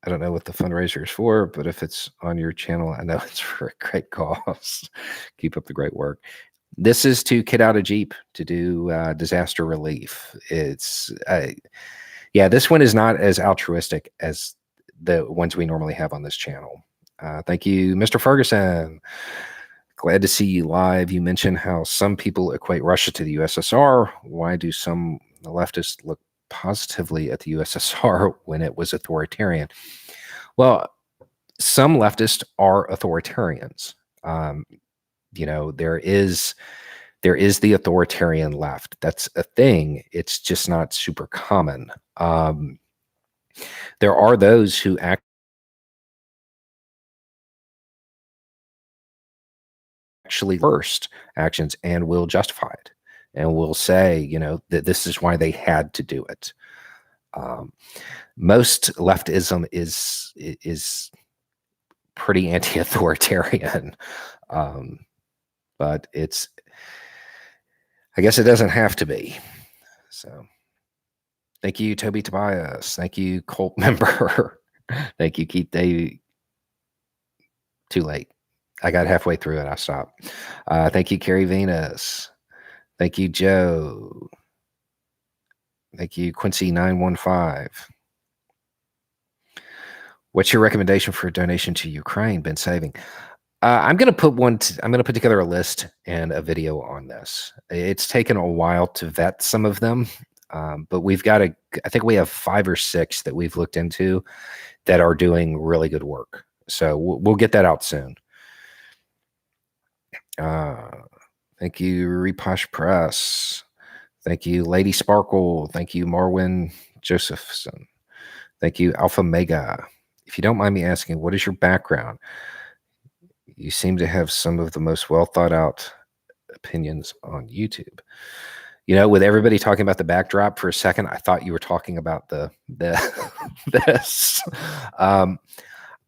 I don't know what the fundraiser is for, but if it's on your channel, I know it's for a great cause. Keep up the great work. This is to kit out a Jeep to do disaster relief. It's yeah, this one is not as altruistic as the ones we normally have on this channel. Thank you, Mr. Ferguson. Glad to see you live. You mentioned how some people equate Russia to the USSR. Why do some leftists look positively at the USSR when it was authoritarian? Well, some leftists are authoritarians. You know, there is the authoritarian left. That's a thing. It's just not super common. There are those who actually worst actions and will justify it and will say, you know, that this is why they had to do it. Most leftism is pretty anti-authoritarian, but I guess it doesn't have to be. So thank you, Toby Tobias. Thank you, Colt member. Thank you, Keith Davey. Too late. I got halfway through it. I stopped. Thank you, Carrie Venus. Thank you, Joe. Thank you, Quincy915. What's your recommendation for a donation to Ukraine? Been saving. I'm going to put together a list and a video on this. It's taken a while to vet some of them, but I think we have 5 or 6 that we've looked into that are doing really good work. So we'll get that out soon. Thank you, Reposh Press. Thank you, Lady Sparkle. Thank you, Marwin Josephson. Thank you, Alpha Mega. If you don't mind me asking, what is your background? You seem to have some of the most well thought out opinions on YouTube. You know, with everybody talking about the backdrop for a second, I thought you were talking about this.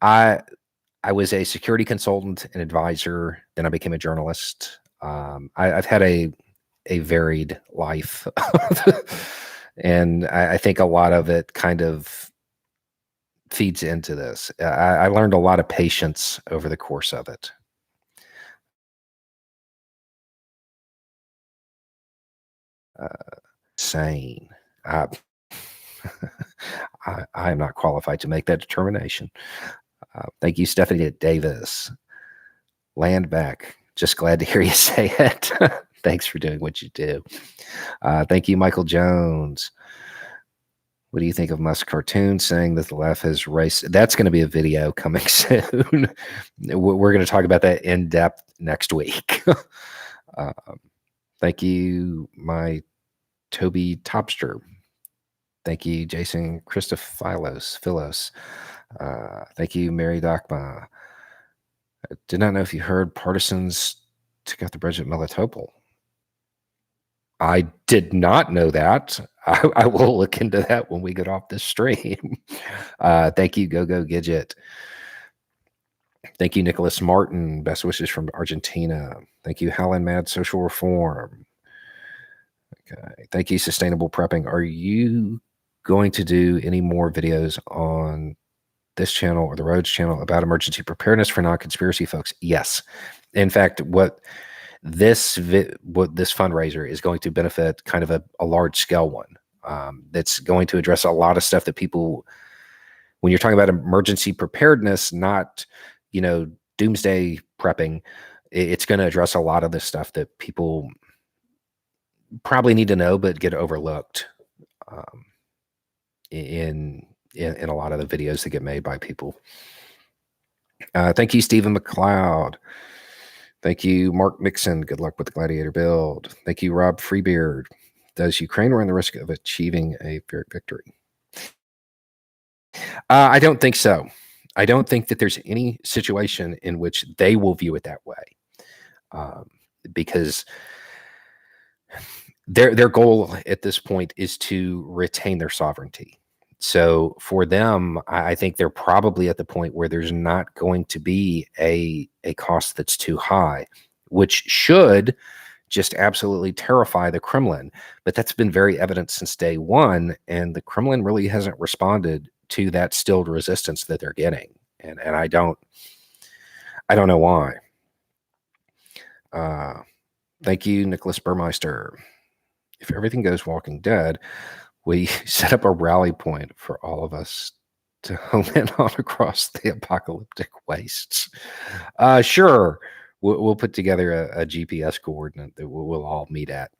I was a security consultant and advisor. Then I became a journalist. I've had a varied life, and I think a lot of it kind of feeds into this. I learned a lot of patience over the course of it. Sane. I am not qualified to make that determination. Thank you, Stephanie Davis. Land back. Just glad to hear you say it. Thanks for doing what you do. Thank you, Michael Jones. What do you think of Musk's cartoon saying that the left has race? That's going to be a video coming soon. We're going to talk about that in depth next week. Thank you, my Toby Topster. Thank you, Jason Christophilos. Thank you, Mary Dakma. I did not know if you heard partisans took out the bridge at Melitopol. I did not know that. I will look into that when we get off this stream. Thank you, Go Gidget. Thank you, Nicholas Martin. Best wishes from Argentina. Thank you, Howlin' Mad Social Reform. Okay. Thank you, Sustainable Prepping. Are you going to do any more videos on this channel or the Rhodes channel about emergency preparedness for non-conspiracy folks? Yes. In fact, what this fundraiser is going to benefit kind of a large scale one that's going to address a lot of stuff that people, when you're talking about emergency preparedness, not, doomsday prepping, it's going to address a lot of the stuff that people probably need to know but get overlooked in a lot of the videos that get made by people. Thank you, Stephen McLeod. Thank you, Mark Mixon. Good luck with the Gladiator build. Thank you, Rob Freebeard. Does Ukraine run the risk of achieving a Pyrrhic victory? I don't think so. I don't think that there's any situation in which they will view it that way, because their goal at this point is to retain their sovereignty. So for them, I think they're probably at the point where there's not going to be a cost that's too high, which should just absolutely terrify the Kremlin. But that's been very evident since day one, and the Kremlin really hasn't responded to that stilled resistance that they're getting, and I don't know why. Thank you, Nicholas Burmeister. If everything goes Walking Dead, we set up a rally point for all of us to home in on across the apocalyptic wastes. Sure, we'll put together a GPS coordinate that we'll all meet at.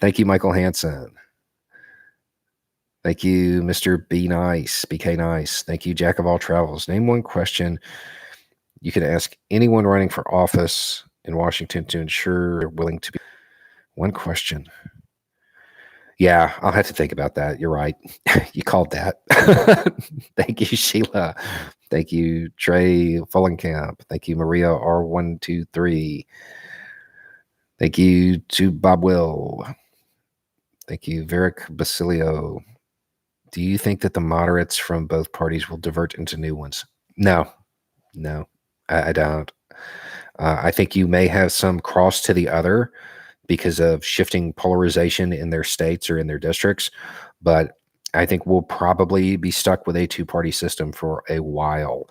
Thank you, Michael Hansen. Thank you, Mr. B Nice, BK Nice. Thank you, Jack of All Travels. Name one question you can ask anyone running for office in Washington to ensure they're willing to be. One question. Yeah, I'll have to think about that. You're right. You called that. Thank you, Sheila. Thank you, Trey Fullenkamp. Thank you, Maria R123. Thank you to Bob Will. Thank you, Varick Basilio. Do you think that the moderates from both parties will divert into new ones? No, I don't. I think you may have some cross to the other because of shifting polarization in their states or in their districts. But I think we'll probably be stuck with a two-party system for a while,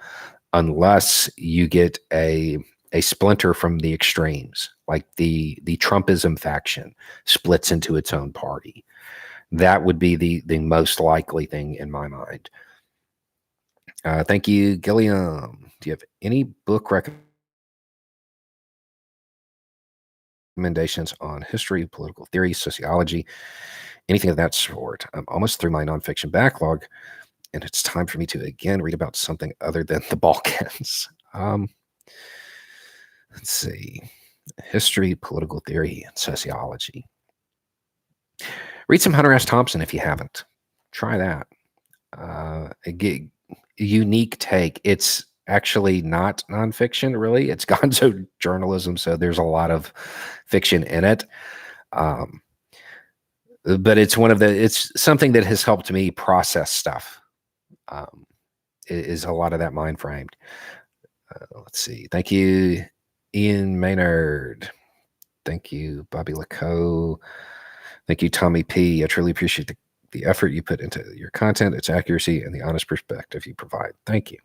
unless you get a splinter from the extremes, like the Trumpism faction splits into its own party. That would be the most likely thing in my mind. Thank you, Gilliam. Do you have any book recommendations on history, political theory, sociology, anything of that sort? I'm almost through my nonfiction backlog, and it's time for me to again read about something other than the Balkans. Let's see. History, political theory, and sociology. Read some Hunter S. Thompson if you haven't. Try that. A unique take. It's actually not nonfiction, really. It's gonzo journalism, so there's a lot of fiction in it. But it's something that has helped me process stuff. Is a lot of that mind framed. Let's see. Thank you, Ian Maynard. Thank you, Bobby Laco. Thank you, Tommy P. I truly appreciate the effort you put into your content, its accuracy, and the honest perspective you provide. Thank you.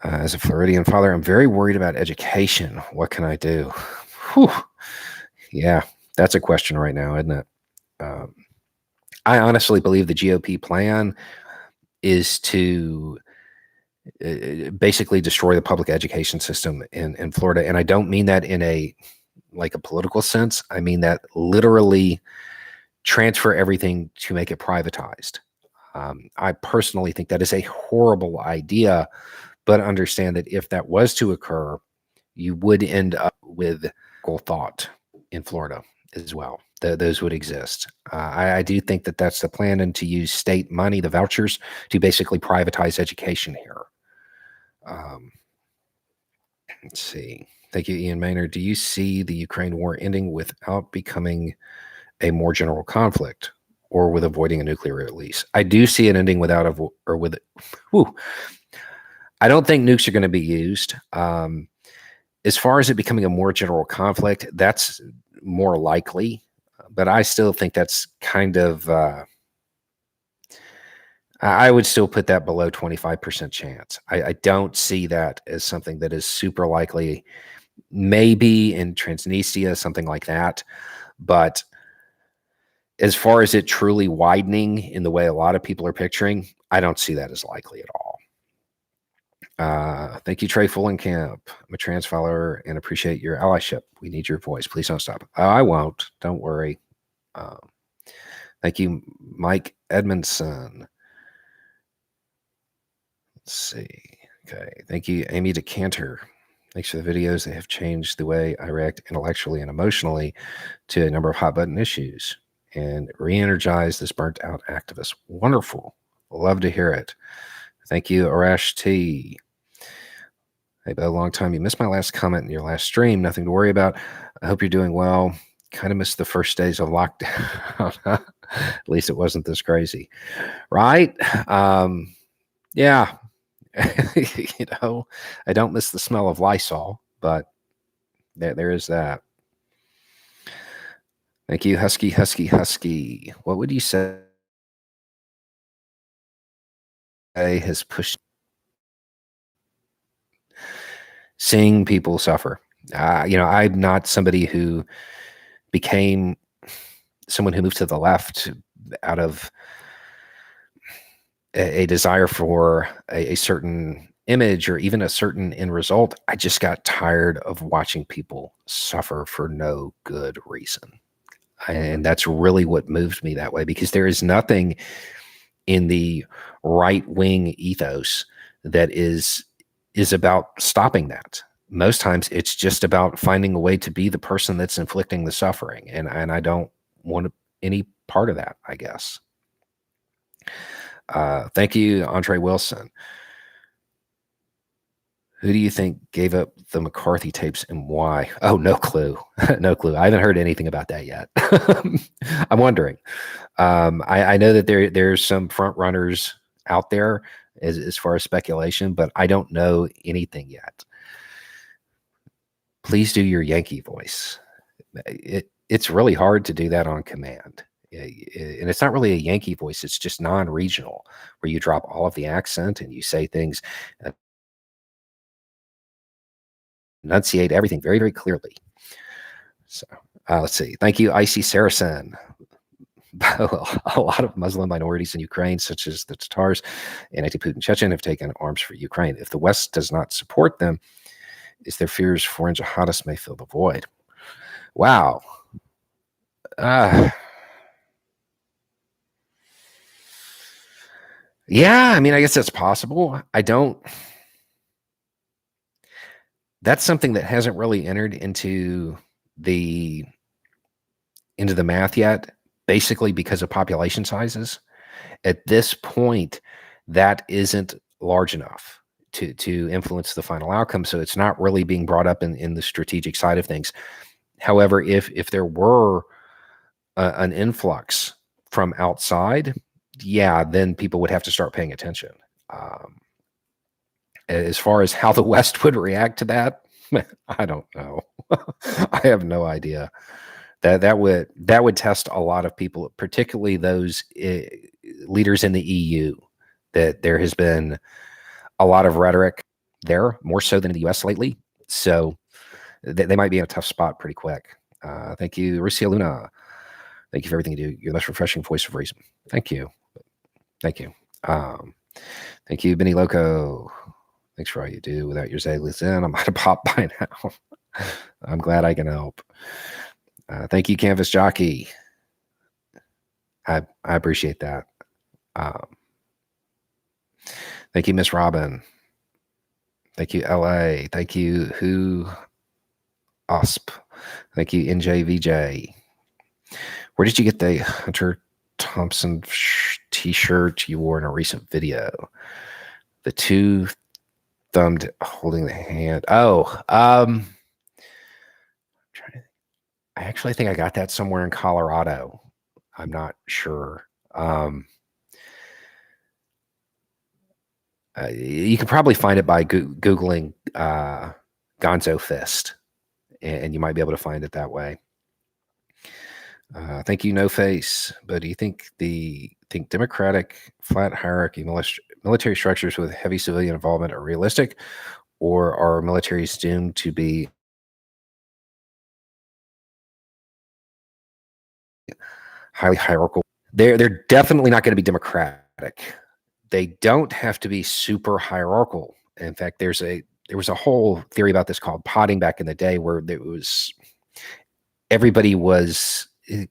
As a Floridian father, I'm very worried about education. What can I do? Whew. Yeah, that's a question right now, isn't it? I honestly believe the GOP plan is to basically destroy the public education system in Florida. And I don't mean that in a political sense. I mean that literally transfer everything to make it privatized. I personally think that is a horrible idea, but understand that if that was to occur, you would end up with thought in Florida as well. Those would exist. I do think that that's the plan, and to use state money, the vouchers, to basically privatize education here. Let's see. Thank you, Ian Maynard. Do you see the Ukraine war ending without becoming a more general conflict or with avoiding a nuclear release? I do see it ending without or with it. Whew. I don't think nukes are going to be used. As far as it becoming a more general conflict, that's more likely, but I still think that's kind of, I would still put that below 25% chance. I don't see that as something that is super likely. Maybe in Transnistria, something like that. But as far as it truly widening in the way a lot of people are picturing, I don't see that as likely at all. Thank you, Trey Fullenkamp. I'm a trans follower and appreciate your allyship. We need your voice. Please don't stop. I won't. Don't worry. Thank you, Mike Edmondson. Let's see. Okay. Thank you, Amy DeCanter. Thanks for the videos. They have changed the way I react intellectually and emotionally to a number of hot button issues and re-energize this burnt out activist. Wonderful. Love to hear it. Thank you, Arash T. Hey, Bo, long time. You missed my last comment in your last stream. Nothing to worry about. I hope you're doing well. Kind of missed the first days of lockdown. At least it wasn't this crazy. Right? Yeah. You know, I don't miss the smell of Lysol, but there is that. Thank you, Husky. What would you say has pushed seeing people suffer? You know, I'm not somebody who became someone who moved to the left out of a desire for a certain image or even a certain end result. I just got tired of watching people suffer for no good reason. And that's really what moved me that way, because there is nothing in the right-wing ethos that is about stopping that. Most times it's just about finding a way to be the person that's inflicting the suffering. And I don't want any part of that, I guess. Thank you, Andre Wilson. Who do you think gave up the McCarthy tapes and why? Oh, no clue. No clue. I haven't heard anything about that yet. I'm wondering. I know that there's some front runners out there as far as speculation, but I don't know anything yet. Please do your Yankee voice. It's really hard to do that on command. And it's not really a Yankee voice. It's just non-regional, where you drop all of the accent and you say things, enunciate everything very, very clearly. So let's see. Thank you, Icy Saracen. A lot of Muslim minorities in Ukraine, such as the Tatars and anti-Putin Chechen, have taken arms for Ukraine. If the West does not support them, is there fears foreign jihadists may fill the void? Wow. Yeah, I mean, I guess that's possible. That's something that hasn't really entered into the math yet, basically because of population sizes. At this point, that isn't large enough to influence the final outcome. So it's not really being brought up in the strategic side of things. However, if there were an influx from outside, yeah, then people would have to start paying attention. As far as how the West would react to that, I don't know. I have no idea. That would test a lot of people, particularly those leaders in the EU. That there has been a lot of rhetoric there, more so than in the US lately. So they might be in a tough spot pretty quick. Thank you, Rusia Luna. Thank you for everything you do. You're the most refreshing voice of reason. Thank you. Thank you. Thank you, Benny Loco. Thanks for all you do. Without your Zagley in, I'm out of pop by now. I'm glad I can help. Thank you, Canvas Jockey. I appreciate that. Thank you, Miss Robin. Thank you, LA. Thank you, Who Osp. Thank you, NJVJ. Where did you get the Hunter Thompson t-shirt you wore in a recent video? The two thumbed holding the hand. Oh, I actually think I got that somewhere in Colorado. I'm not sure. You can probably find it by Googling Gonzo Fist, and you might be able to find it that way. Thank you, No Face. But do you think democratic flat hierarchy military structures with heavy civilian involvement are realistic, or are militaries doomed to be highly hierarchical? They're definitely not going to be democratic. They don't have to be super hierarchical. In fact, there was a whole theory about this called potting back in the day, where there was everybody was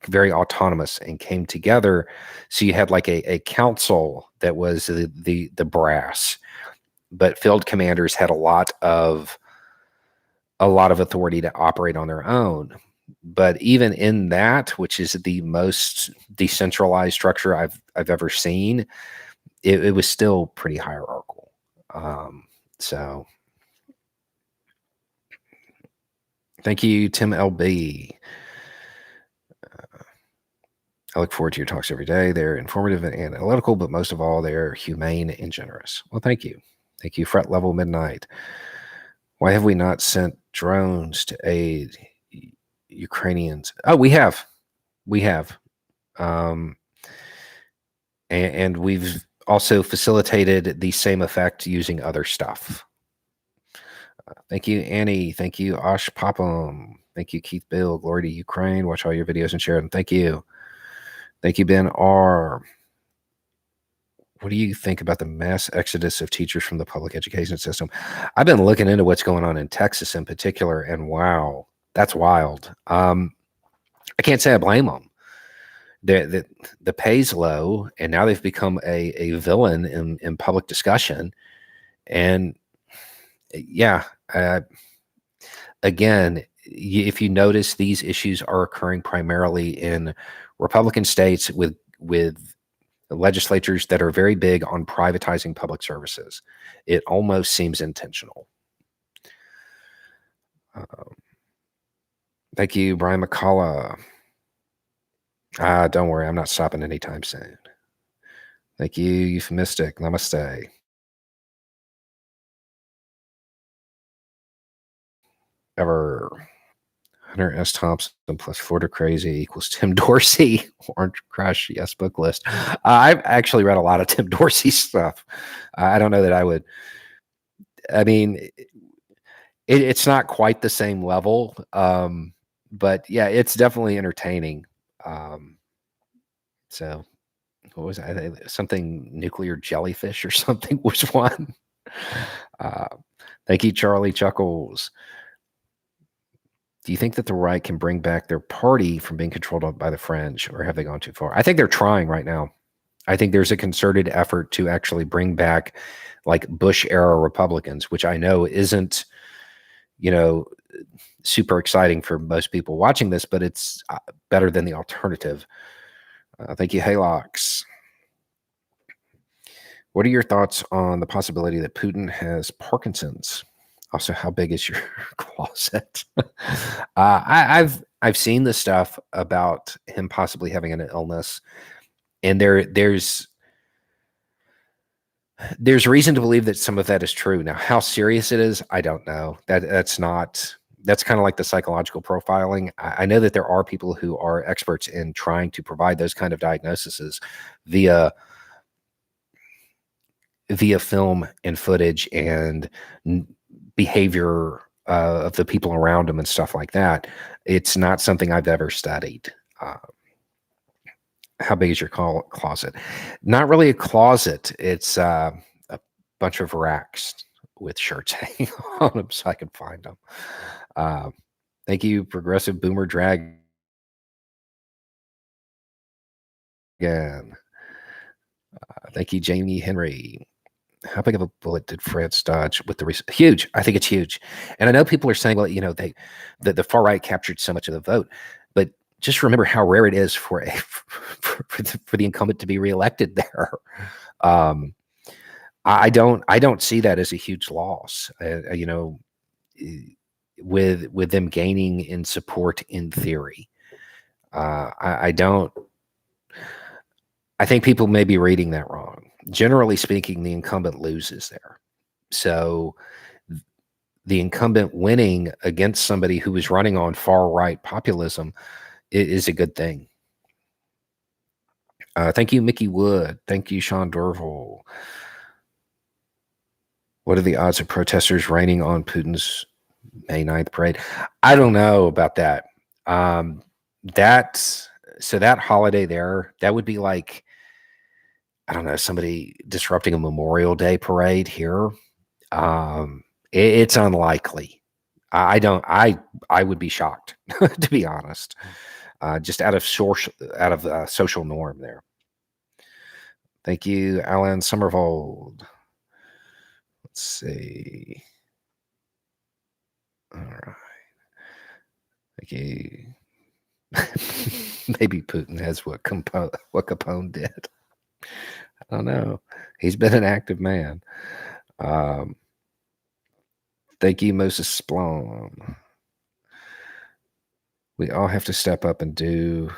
very autonomous and came together. So you had like a council that was the brass, but field commanders had a lot of authority to operate on their own. But even in that, which is the most decentralized structure I've ever seen, it was still pretty hierarchical. So thank you, Tim LB. I look forward to your talks every day. They're informative and analytical, but most of all, they're humane and generous. Well, thank you. Thank you, Fret Level Midnight. Why have we not sent drones to aid Ukrainians? Oh, we have. We have. And we've also facilitated the same effect using other stuff. Thank you, Annie. Thank you, Osh Papam. Thank you, Keith Bill. Glory to Ukraine. Watch all your videos and share them. Thank you. Thank you, Ben R. What do you think about the mass exodus of teachers from the public education system? I've been looking into what's going on in Texas in particular, and wow, that's wild. I can't say I blame them. The pay's low, and now they've become a villain in public discussion. And yeah, again, if you notice, these issues are occurring primarily in Republican states with legislatures that are very big on privatizing public services. It almost seems intentional. Thank you, Brian McCullough. Don't worry, I'm not stopping anytime soon. Thank you, Euphemistic. Namaste. Ever. Hunter S. Thompson plus Florida Crazy equals Tim Dorsey. Orange Crush, yes, book list. I've actually read a lot of Tim Dorsey stuff. I don't know that I would. I mean, it's not quite the same level, but yeah, it's definitely entertaining. So, what was that? Something nuclear jellyfish or something was one. Uh, Thank you, Charlie Chuckles. Do you think that the right can bring back their party from being controlled by the French, or have they gone too far? I think they're trying right now. I think there's a concerted effort to actually bring back like Bush era Republicans, which I know isn't, super exciting for most people watching this, but it's better than the alternative. Thank you, Halox. What are your thoughts on the possibility that Putin has Parkinson's? Also, how big is your closet? I've seen the stuff about him possibly having an illness, and there's reason to believe that some of that is true. Now, how serious it is, I don't know. That's kind of like the psychological profiling. I know that there are people who are experts in trying to provide those kind of diagnoses via film and footage and behavior of the people around them and stuff like that. It's not something I've ever studied. How big is your closet? Not really a closet. It's a bunch of racks with shirts hanging on them so I can find them. Thank you, Progressive Boomer Dragon. Thank you, Jamie Henry. How big of a bullet did France dodge with the huge? I think it's huge. And I know people are saying, well, the far right captured so much of the vote, but just remember how rare it is for for the incumbent to be reelected there. I don't see that as a huge loss. with them gaining in support in theory. I don't. I think people may be reading that wrong. Generally speaking, the incumbent loses there. So the incumbent winning against somebody who is running on far right populism is a good thing. Thank you, Mickey Wood. Thank you, Sean Durval. What are the odds of protesters raining on Putin's May 9th parade? I don't know about that. That holiday there, that would be like, I don't know, somebody disrupting a Memorial Day parade here. It's unlikely. I would be shocked, to be honest. Just out of social norm there. Thank you, Alan Summervold. Let's see. All right. Thank you. Maybe Putin has what Capone did. I don't know. He's been an active man. Thank you, Moses Splom. We all have to step up and do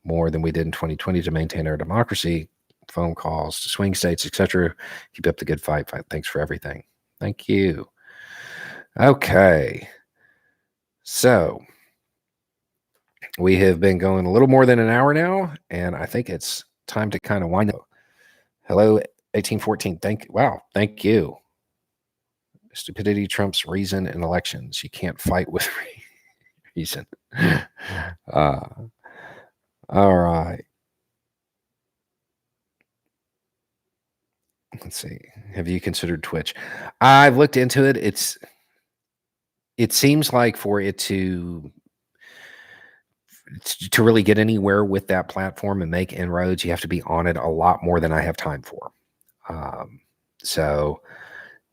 more than we did in 2020 to maintain our democracy. Phone calls to swing states, etc. Keep up the good fight. Thanks for everything. Thank you. Okay. So we have been going a little more than an hour now, and I think it's time to kind of wind up. Hello, 1814. Thank you. Stupidity trumps reason in elections. You can't fight with reason. All right. Let's see. Have you considered Twitch? I've looked into it. It seems like for it to really get anywhere with that platform and make inroads, you have to be on it a lot more than I have time for. So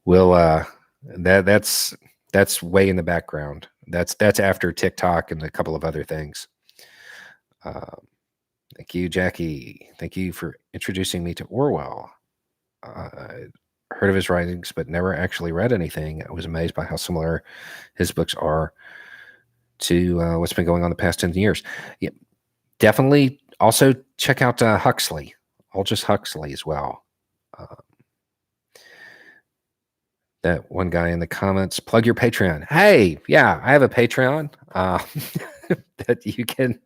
we'll that's way in the background. That's after TikTok and a couple of other things. Thank you, Jackie. Thank you for introducing me to Orwell. Heard of his writings, but never actually read anything. I was amazed by how similar his books are to what's been going on the past 10 years. Yeah, definitely. Also, check out Huxley, Aldous Huxley as well. That one guy in the comments, plug your Patreon. Hey, yeah, I have a Patreon that you can.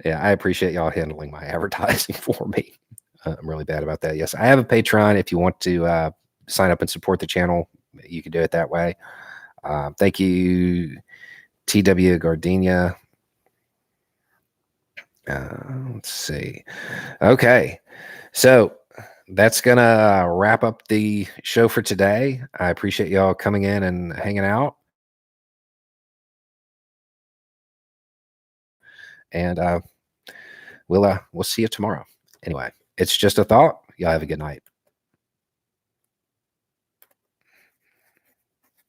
Yeah, I appreciate y'all handling my advertising for me. I'm really bad about that. Yes, I have a Patreon. If you want to sign up and support the channel, you can do it that way. Thank you, TW Gardenia. Let's see. Okay, so that's gonna wrap up the show for today. I appreciate y'all coming in and hanging out. And we'll see you tomorrow. Anyway, it's just a thought. Y'all have a good night.